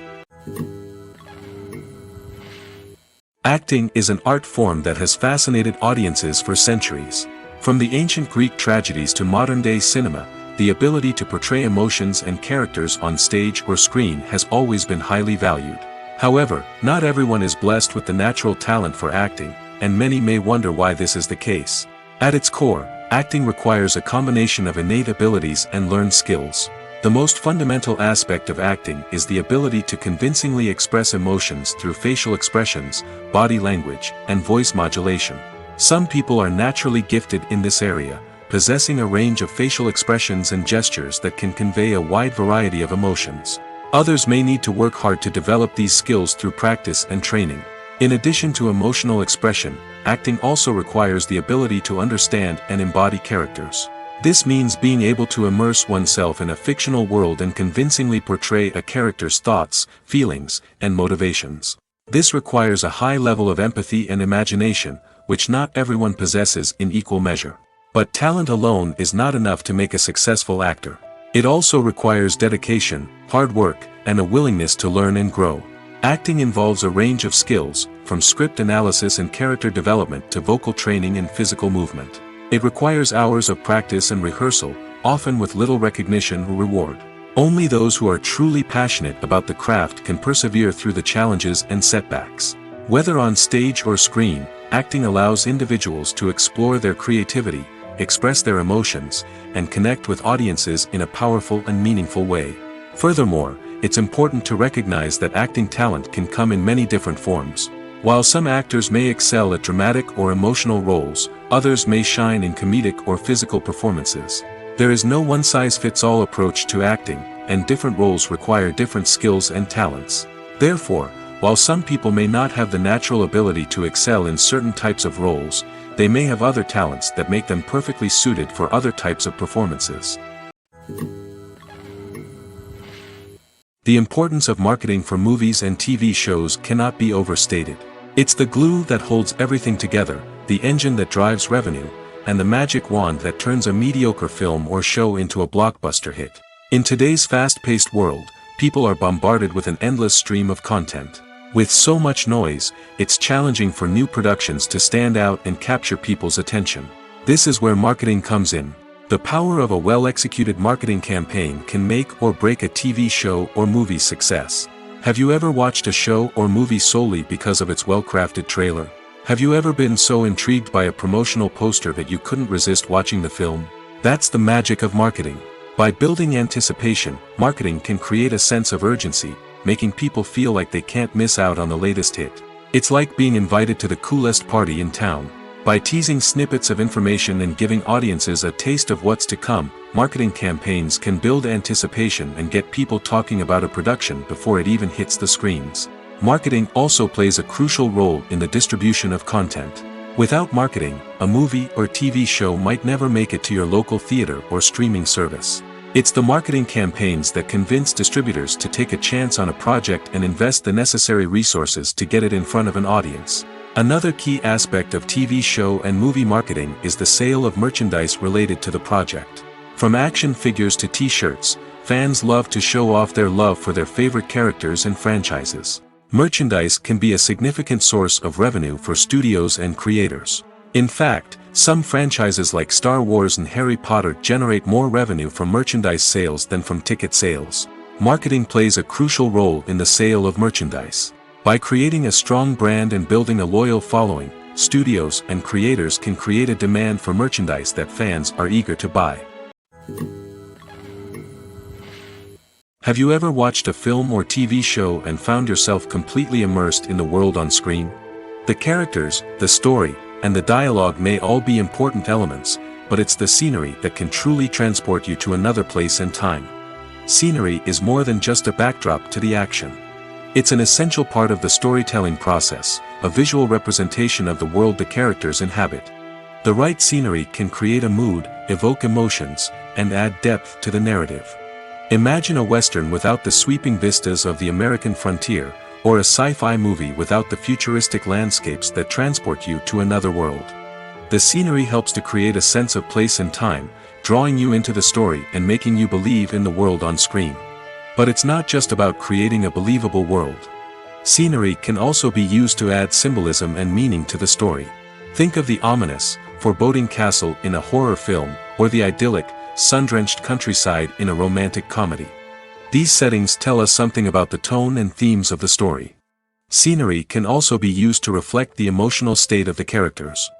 Acting is an art form that has fascinated audiences for centuries. From the ancient Greek tragedies to modern-day cinema, the ability to portray emotions and characters on stage or screen has always been highly valued. However, not everyone is blessed with the natural talent for acting, and many may wonder why this is the case. At its core, acting requires a combination of innate abilities and learned skills. The most fundamental aspect of acting is the ability to convincingly express emotions through facial expressions, body language, and voice modulation. Some people are naturally gifted in this area, possessing a range of facial expressions and gestures that can convey a wide variety of emotions. Others may need to work hard to develop these skills through practice and training. In addition to emotional expression, acting also requires the ability to understand and embody characters. This means being able to immerse oneself in a fictional world and convincingly portray a character's thoughts, feelings, and motivations. This requires a high level of empathy and imagination, which not everyone possesses in equal measure. But talent alone is not enough to make a successful actor. It also requires dedication, hard work, and a willingness to learn and grow. Acting involves a range of skills, from script analysis and character development to vocal training and physical movement. It requires hours of practice and rehearsal, often with little recognition or reward. Only those who are truly passionate about the craft can persevere through the challenges and setbacks. Whether on stage or screen, acting allows individuals to explore their creativity, express their emotions, and connect with audiences in a powerful and meaningful way. Furthermore, it's important to recognize that acting talent can come in many different forms. While some actors may excel at dramatic or emotional roles, others may shine in comedic or physical performances. There is no one-size-fits-all approach to acting, and different roles require different skills and talents. Therefore, while some people may not have the natural ability to excel in certain types of roles, they may have other talents that make them perfectly suited for other types of performances. The importance of marketing for movies and TV shows cannot be overstated. It's the glue that holds everything together, the engine that drives revenue, and the magic wand that turns a mediocre film or show into a blockbuster hit. In today's fast-paced world, people are bombarded with an endless stream of content. With so much noise, it's challenging for new productions to stand out and capture people's attention. This is where marketing comes in. The power of a well-executed marketing campaign can make or break a TV show or movie's success. Have you ever watched a show or movie solely because of its well-crafted trailer? Have you ever been so intrigued by a promotional poster that you couldn't resist watching the film? That's the magic of marketing. By building anticipation, marketing can create a sense of urgency, making people feel like they can't miss out on the latest hit. It's like being invited to the coolest party in town. By teasing snippets of information and giving audiences a taste of what's to come, marketing campaigns can build anticipation and get people talking about a production before it even hits the screens. Marketing also plays a crucial role in the distribution of content. Without marketing, a movie or TV show might never make it to your local theater or streaming service. It's the marketing campaigns that convince distributors to take a chance on a project and invest the necessary resources to get it in front of an audience. Another key aspect of TV show and movie marketing is the sale of merchandise related to the project. From action figures to t-shirts, fans love to show off their love for their favorite characters and franchises. Merchandise can be a significant source of revenue for studios and creators. In fact, some franchises like Star Wars and Harry Potter generate more revenue from merchandise sales than from ticket sales. Marketing plays a crucial role in the sale of merchandise. By creating a strong brand and building a loyal following, studios and creators can create a demand for merchandise that fans are eager to buy. Have you ever watched a film or TV show and found yourself completely immersed in the world on screen? The characters, the story, and the dialogue may all be important elements, but it's the scenery that can truly transport you to another place and time. Scenery is more than just a backdrop to the action. It's an essential part of the storytelling process, a visual representation of the world the characters inhabit. The right scenery can create a mood, evoke emotions, and add depth to the narrative. Imagine a Western without the sweeping vistas of the American frontier, or a sci-fi movie without the futuristic landscapes that transport you to another world. The scenery helps to create a sense of place and time, drawing you into the story and making you believe in the world on screen. But it's not just about creating a believable world. Scenery can also be used to add symbolism and meaning to the story. Think of the ominous, foreboding castle in a horror film, or the idyllic, sun-drenched countryside in a romantic comedy. These settings tell us something about the tone and themes of the story. Scenery can also be used to reflect the emotional state of the characters.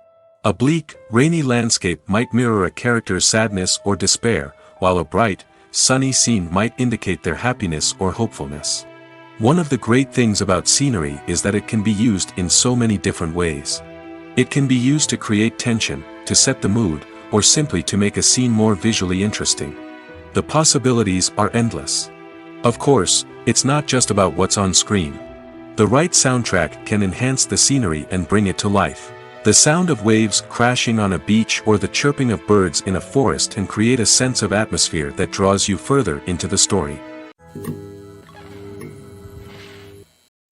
A bleak, rainy landscape might mirror a character's sadness or despair, while a bright, sunny scene might indicate their happiness or hopefulness. One of the great things about scenery is that it can be used in so many different ways. It can be used to create tension, to set the mood, or simply to make a scene more visually interesting. The possibilities are endless. Of course, it's not just about what's on screen. The right soundtrack can enhance the scenery and bring it to life. The sound of waves crashing on a beach or the chirping of birds in a forest can create a sense of atmosphere that draws you further into the story.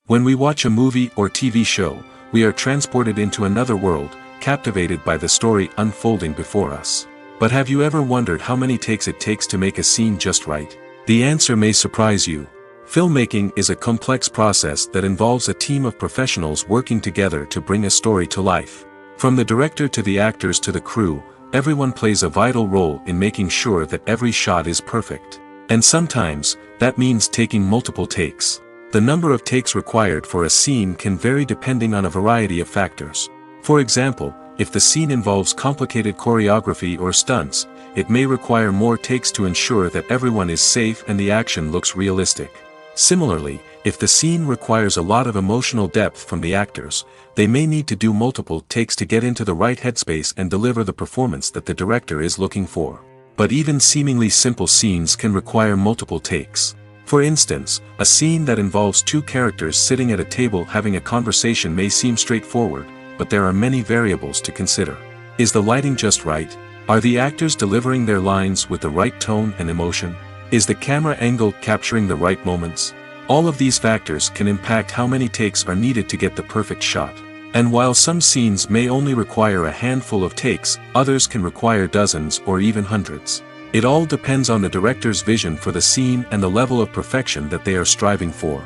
When we watch a movie or TV show, we are transported into another world, captivated by the story unfolding before us. But have you ever wondered how many takes it takes to make a scene just right? The answer may surprise you. Filmmaking is a complex process that involves a team of professionals working together to bring a story to life. From the director to the actors to the crew, everyone plays a vital role in making sure that every shot is perfect. And sometimes, that means taking multiple takes. The number of takes required for a scene can vary depending on a variety of factors. For example, if the scene involves complicated choreography or stunts, it may require more takes to ensure that everyone is safe and the action looks realistic. Similarly, if the scene requires a lot of emotional depth from the actors, they may need to do multiple takes to get into the right headspace and deliver the performance that the director is looking for. But even seemingly simple scenes can require multiple takes. For instance, a scene that involves two characters sitting at a table having a conversation may seem straightforward, but there are many variables to consider. Is the lighting just right? Are the actors delivering their lines with the right tone and emotion? Is the camera angle capturing the right moments? All of these factors can impact how many takes are needed to get the perfect shot. And while some scenes may only require a handful of takes, others can require dozens or even hundreds. It all depends on the director's vision for the scene and the level of perfection that they are striving for.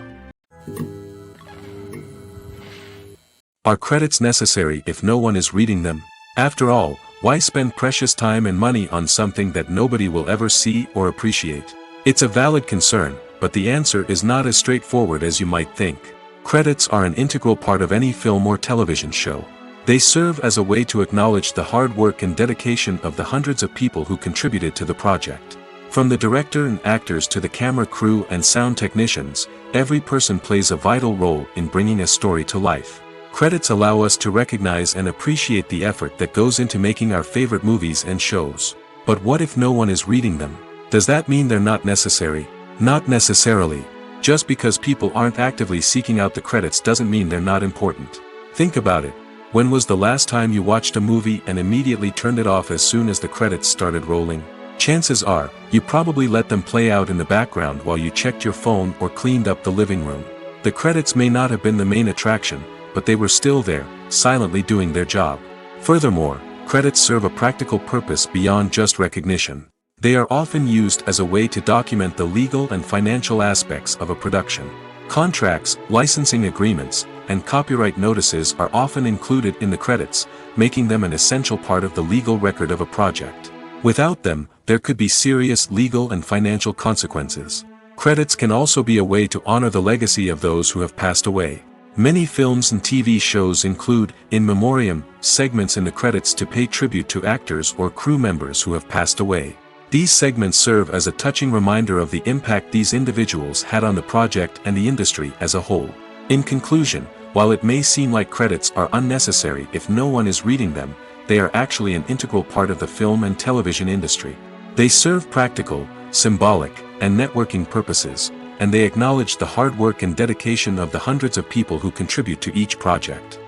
Are credits necessary if no one is reading them? After all, why spend precious time and money on something that nobody will ever see or appreciate? It's a valid concern, but the answer is not as straightforward as you might think. Credits are an integral part of any film or television show. They serve as a way to acknowledge the hard work and dedication of the hundreds of people who contributed to the project. From the director and actors to the camera crew and sound technicians, every person plays a vital role in bringing a story to life. Credits allow us to recognize and appreciate the effort that goes into making our favorite movies and shows. But what if no one is reading them? Does that mean they're not necessary? Not necessarily. Just because people aren't actively seeking out the credits doesn't mean they're not important. Think about it. When was the last time you watched a movie and immediately turned it off as soon as the credits started rolling? Chances are, you probably let them play out in the background while you checked your phone or cleaned up the living room. The credits may not have been the main attraction, but they were still there, silently doing their job. Furthermore, credits serve a practical purpose beyond just recognition. They are often used as a way to document the legal and financial aspects of a production. Contracts, licensing agreements, and copyright notices are often included in the credits, making them an essential part of the legal record of a project. Without them, there could be serious legal and financial consequences. Credits can also be a way to honor the legacy of those who have passed away. Many films and TV shows include, in memoriam, segments in the credits to pay tribute to actors or crew members who have passed away. These segments serve as a touching reminder of the impact these individuals had on the project and the industry as a whole. In conclusion, while it may seem like credits are unnecessary if no one is reading them, they are actually an integral part of the film and television industry. They serve practical, symbolic, and networking purposes, and they acknowledge the hard work and dedication of the hundreds of people who contribute to each project.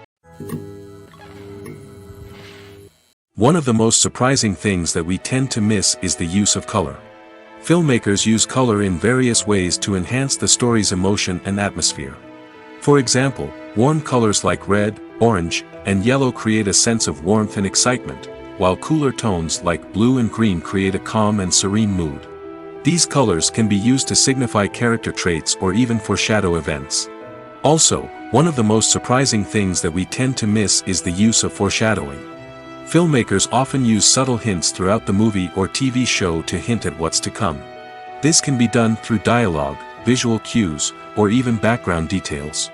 One of the most surprising things that we tend to miss is the use of color. Filmmakers use color in various ways to enhance the story's emotion and atmosphere. For example, warm colors like red, orange, and yellow create a sense of warmth and excitement, while cooler tones like blue and green create a calm and serene mood. These colors can be used to signify character traits or even foreshadow events. Also, one of the most surprising things that we tend to miss is the use of foreshadowing. Filmmakers often use subtle hints throughout the movie or TV show to hint at what's to come. This can be done through dialogue, visual cues, or even background details.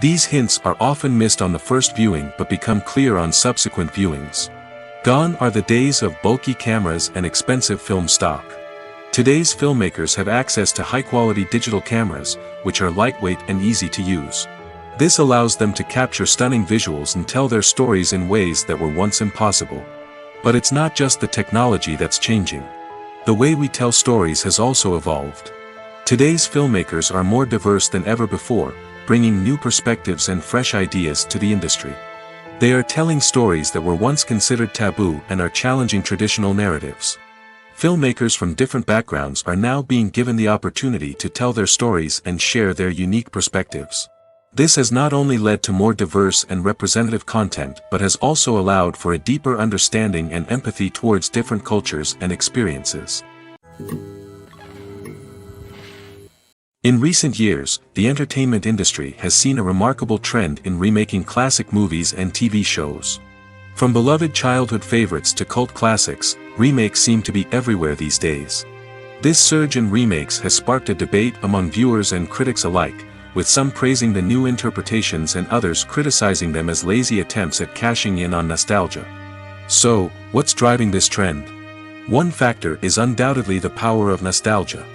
These hints are often missed on the first viewing but become clear on subsequent viewings. Gone are the days of bulky cameras and expensive film stock. Today's filmmakers have access to high-quality digital cameras, which are lightweight and easy to use. This allows them to capture stunning visuals and tell their stories in ways that were once impossible. But it's not just the technology that's changing. The way we tell stories has also evolved. Today's filmmakers are more diverse than ever before, bringing new perspectives and fresh ideas to the industry. They are telling stories that were once considered taboo and are challenging traditional narratives. Filmmakers from different backgrounds are now being given the opportunity to tell their stories and share their unique perspectives. This has not only led to more diverse and representative content but has also allowed for a deeper understanding and empathy towards different cultures and experiences. In recent years, the entertainment industry has seen a remarkable trend in remaking classic movies and TV shows. From beloved childhood favorites to cult classics, remakes seem to be everywhere these days. This surge in remakes has sparked a debate among viewers and critics alike, with some praising the new interpretations and others criticizing them as lazy attempts at cashing in on nostalgia. So, what's driving this trend? One factor is undoubtedly the power of nostalgia.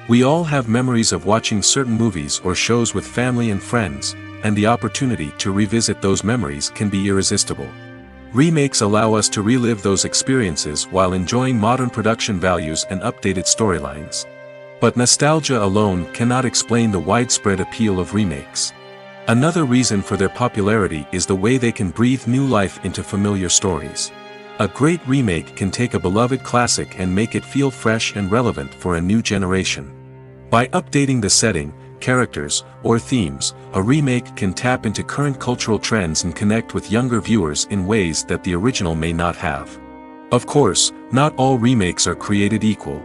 We all have memories of watching certain movies or shows with family and friends, and the opportunity to revisit those memories can be irresistible. Remakes allow us to relive those experiences while enjoying modern production values and updated storylines. But nostalgia alone cannot explain the widespread appeal of remakes. Another reason for their popularity is the way they can breathe new life into familiar stories. A great remake can take a beloved classic and make it feel fresh and relevant for a new generation. By updating the setting, characters, or themes, a remake can tap into current cultural trends and connect with younger viewers in ways that the original may not have. Of course, not all remakes are created equal.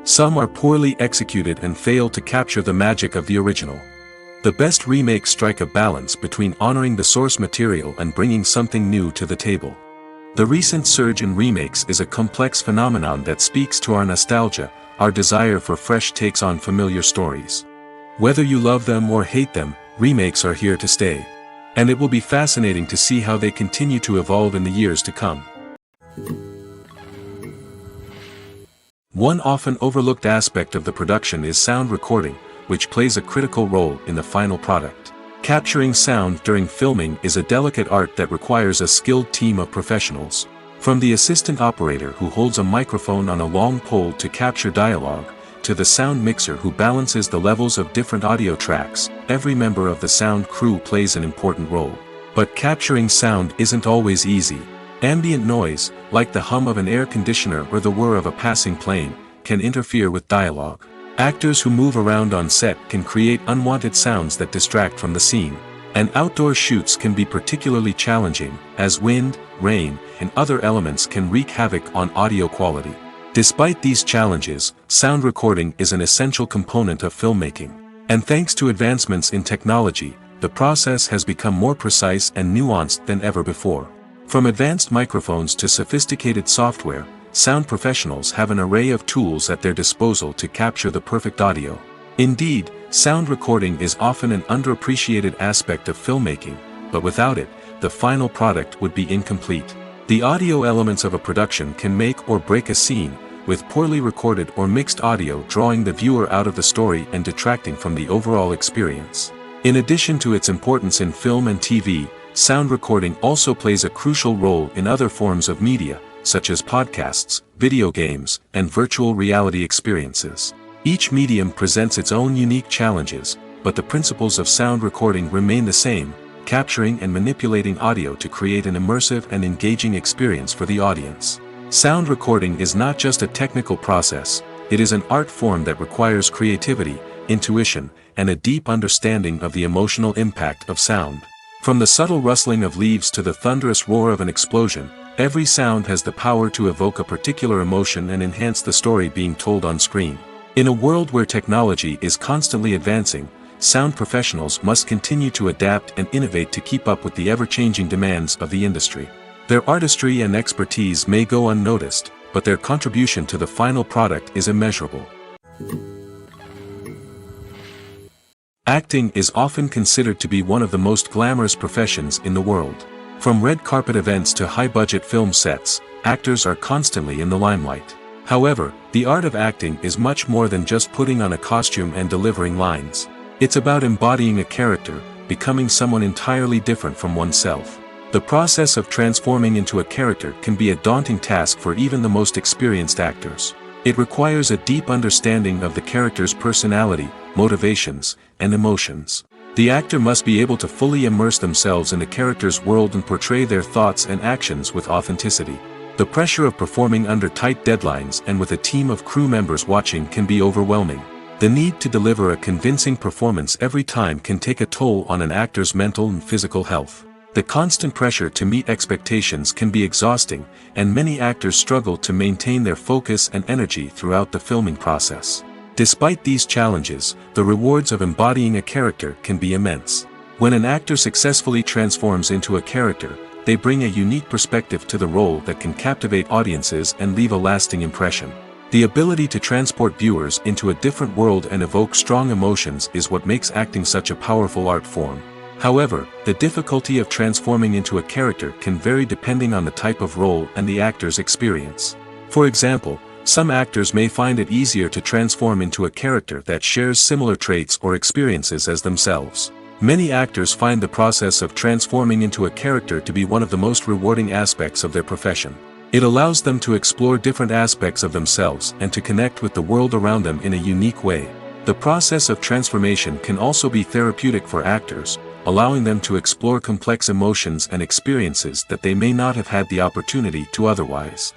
Some are poorly executed and fail to capture the magic of the original. The best remakes strike a balance between honoring the source material and bringing something new to the table. The recent surge in remakes is a complex phenomenon that speaks to our nostalgia, our desire for fresh takes on familiar stories. Whether you love them or hate them, remakes are here to stay. And it will be fascinating to see how they continue to evolve in the years to come. One often overlooked aspect of the production is sound recording, which plays a critical role in the final product. Capturing sound during filming is a delicate art that requires a skilled team of professionals. From the assistant operator who holds a microphone on a long pole to capture dialogue, to the sound mixer who balances the levels of different audio tracks, every member of the sound crew plays an important role. But capturing sound isn't always easy. Ambient noise, like the hum of an air conditioner or the whir of a passing plane, can interfere with dialogue. Actors who move around on set can create unwanted sounds that distract from the scene. And outdoor shoots can be particularly challenging, as wind, rain, and other elements can wreak havoc on audio quality. Despite these challenges, sound recording is an essential component of filmmaking. And thanks to advancements in technology, the process has become more precise and nuanced than ever before. From advanced microphones to sophisticated software, sound professionals have an array of tools at their disposal to capture the perfect audio. Indeed, sound recording is often an underappreciated aspect of filmmaking, but without it, the final product would be incomplete. The audio elements of a production can make or break a scene, with poorly recorded or mixed audio drawing the viewer out of the story and detracting from the overall experience. In addition to its importance in film and TV, sound recording also plays a crucial role in other forms of media, such as podcasts, video games, and virtual reality experiences. Each medium presents its own unique challenges, but the principles of sound recording remain the same, capturing and manipulating audio to create an immersive and engaging experience for the audience. Sound recording is not just a technical process, it is an art form that requires creativity, intuition, and a deep understanding of the emotional impact of sound. From the subtle rustling of leaves to the thunderous roar of an explosion, every sound has the power to evoke a particular emotion and enhance the story being told on screen. In a world where technology is constantly advancing, sound professionals must continue to adapt and innovate to keep up with the ever-changing demands of the industry. Their artistry and expertise may go unnoticed, but their contribution to the final product is immeasurable. Acting is often considered to be one of the most glamorous professions in the world. From red carpet events to high-budget film sets, actors are constantly in the limelight. However, the art of acting is much more than just putting on a costume and delivering lines. It's about embodying a character, becoming someone entirely different from oneself. The process of transforming into a character can be a daunting task for even the most experienced actors. It requires a deep understanding of the character's personality, motivations, and emotions. The actor must be able to fully immerse themselves in the character's world and portray their thoughts and actions with authenticity. The pressure of performing under tight deadlines and with a team of crew members watching can be overwhelming. The need to deliver a convincing performance every time can take a toll on an actor's mental and physical health. The constant pressure to meet expectations can be exhausting, and many actors struggle to maintain their focus and energy throughout the filming process. Despite these challenges, the rewards of embodying a character can be immense. When an actor successfully transforms into a character, they bring a unique perspective to the role that can captivate audiences and leave a lasting impression. The ability to transport viewers into a different world and evoke strong emotions is what makes acting such a powerful art form. However, the difficulty of transforming into a character can vary depending on the type of role and the actor's experience. For example, some actors may find it easier to transform into a character that shares similar traits or experiences as themselves. Many actors find the process of transforming into a character to be one of the most rewarding aspects of their profession. It allows them to explore different aspects of themselves and to connect with the world around them in a unique way. The process of transformation can also be therapeutic for actors, allowing them to explore complex emotions and experiences that they may not have had the opportunity to otherwise.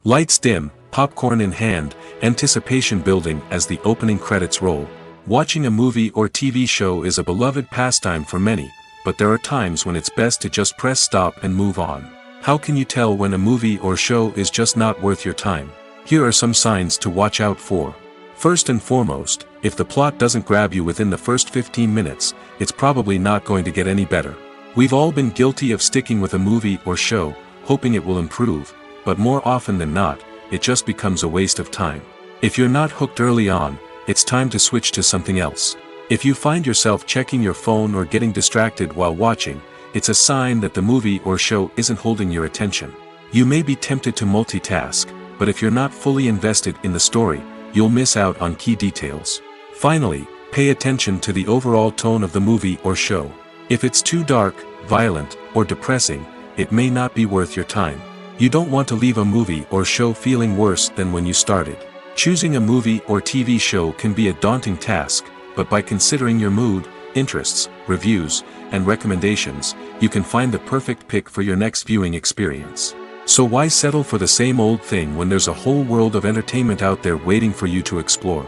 Lights dim, popcorn in hand, anticipation building as the opening credits roll. Watching a movie or TV show is a beloved pastime for many, but there are times when it's best to just press stop and move on. How can you tell when a movie or show is just not worth your time? Here are some signs to watch out for. First and foremost, if the plot doesn't grab you within the first 15 minutes, it's probably not going to get any better. We've all been guilty of sticking with a movie or show, hoping it will improve, but more often than not, it just becomes a waste of time. If you're not hooked early on, it's time to switch to something else. If you find yourself checking your phone or getting distracted while watching, it's a sign that the movie or show isn't holding your attention. You may be tempted to multitask, but if you're not fully invested in the story, you'll miss out on key details. Finally, pay attention to the overall tone of the movie or show. If it's too dark, violent, or depressing, it may not be worth your time. You don't want to leave a movie or show feeling worse than when you started. Choosing a movie or TV show can be a daunting task, but by considering your mood, interests, reviews, and recommendations, you can find the perfect pick for your next viewing experience. So why settle for the same old thing when there's a whole world of entertainment out there waiting for you to explore?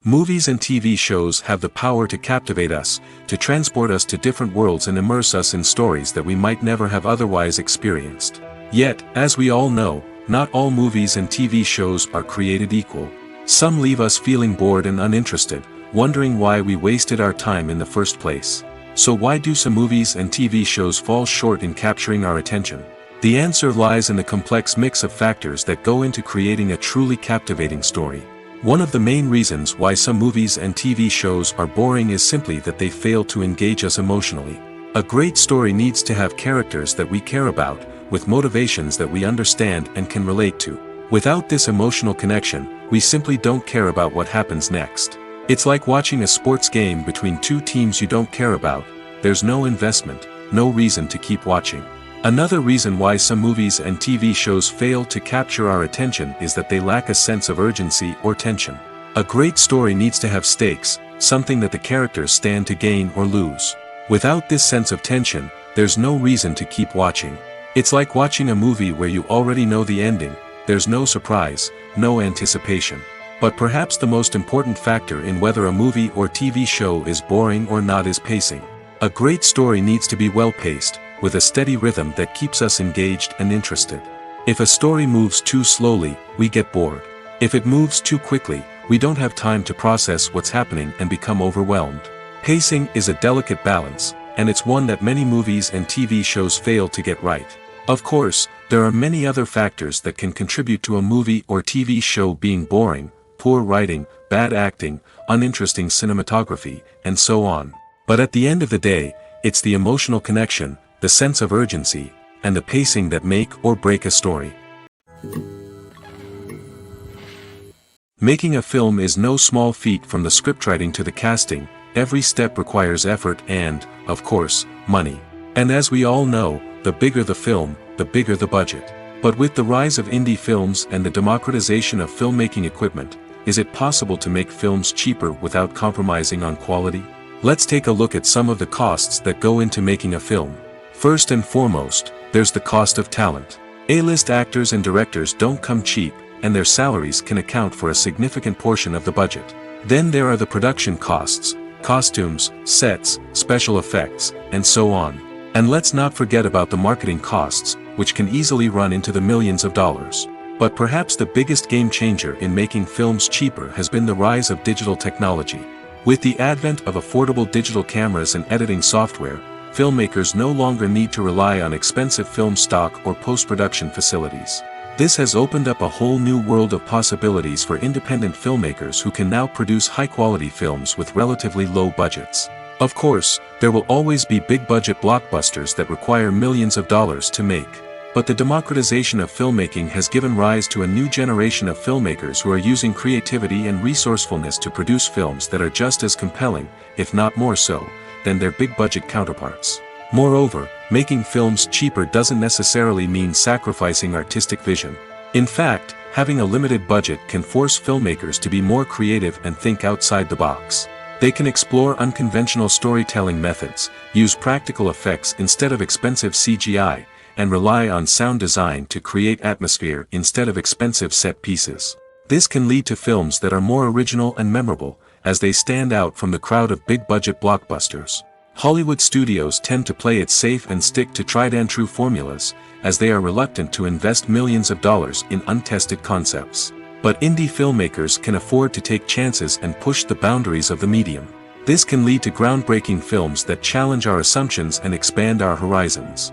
Movies and TV shows have the power to captivate us, to transport us to different worlds and immerse us in stories that we might never have otherwise experienced. Yet, as we all know, not all movies and TV shows are created equal. Some leave us feeling bored and uninterested, wondering why we wasted our time in the first place. So why do some movies and TV shows fall short in capturing our attention? The answer lies in the complex mix of factors that go into creating a truly captivating story. One of the main reasons why some movies and TV shows are boring is simply that they fail to engage us emotionally. A great story needs to have characters that we care about, with motivations that we understand and can relate to. Without this emotional connection, we simply don't care about what happens next. It's like watching a sports game between two teams you don't care about. There's no investment, no reason to keep watching. Another reason why some movies and TV shows fail to capture our attention is that they lack a sense of urgency or tension. A great story needs to have stakes, something that the characters stand to gain or lose. Without this sense of tension, there's no reason to keep watching. It's like watching a movie where you already know the ending. There's no surprise, no anticipation. But perhaps the most important factor in whether a movie or TV show is boring or not is pacing. A great story needs to be well-paced, with a steady rhythm that keeps us engaged and interested. If a story moves too slowly, we get bored. If it moves too quickly, we don't have time to process what's happening and become overwhelmed. Pacing is a delicate balance, and it's one that many movies and TV shows fail to get right. Of course, there are many other factors that can contribute to a movie or TV show being boring: poor writing, bad acting, uninteresting cinematography, and so on. But at the end of the day, it's the emotional connection, the sense of urgency, and the pacing that make or break a story. Making a film is no small feat. From the scriptwriting to the casting, every step requires effort and, of course, money. And as we all know, the bigger the film, the bigger the budget. But with the rise of indie films and the democratization of filmmaking equipment, is it possible to make films cheaper without compromising on quality? Let's take a look at some of the costs that go into making a film. First and foremost, there's the cost of talent. A-list actors and directors don't come cheap, and their salaries can account for a significant portion of the budget. Then there are the production costs, costumes, sets, special effects, and so on. And let's not forget about the marketing costs, which can easily run into the millions of dollars. But perhaps the biggest game changer in making films cheaper has been the rise of digital technology. With the advent of affordable digital cameras and editing software, filmmakers no longer need to rely on expensive film stock or post-production facilities. This has opened up a whole new world of possibilities for independent filmmakers who can now produce high-quality films with relatively low budgets. Of course, there will always be big-budget blockbusters that require millions of dollars to make. But the democratization of filmmaking has given rise to a new generation of filmmakers who are using creativity and resourcefulness to produce films that are just as compelling, if not more so, than their big-budget counterparts. Moreover, making films cheaper doesn't necessarily mean sacrificing artistic vision. In fact, having a limited budget can force filmmakers to be more creative and think outside the box. They can explore unconventional storytelling methods, use practical effects instead of expensive CGI, and rely on sound design to create atmosphere instead of expensive set pieces. This can lead to films that are more original and memorable, as they stand out from the crowd of big-budget blockbusters. Hollywood studios tend to play it safe and stick to tried-and-true formulas, as they are reluctant to invest millions of dollars in untested concepts. But indie filmmakers can afford to take chances and push the boundaries of the medium. This can lead to groundbreaking films that challenge our assumptions and expand our horizons.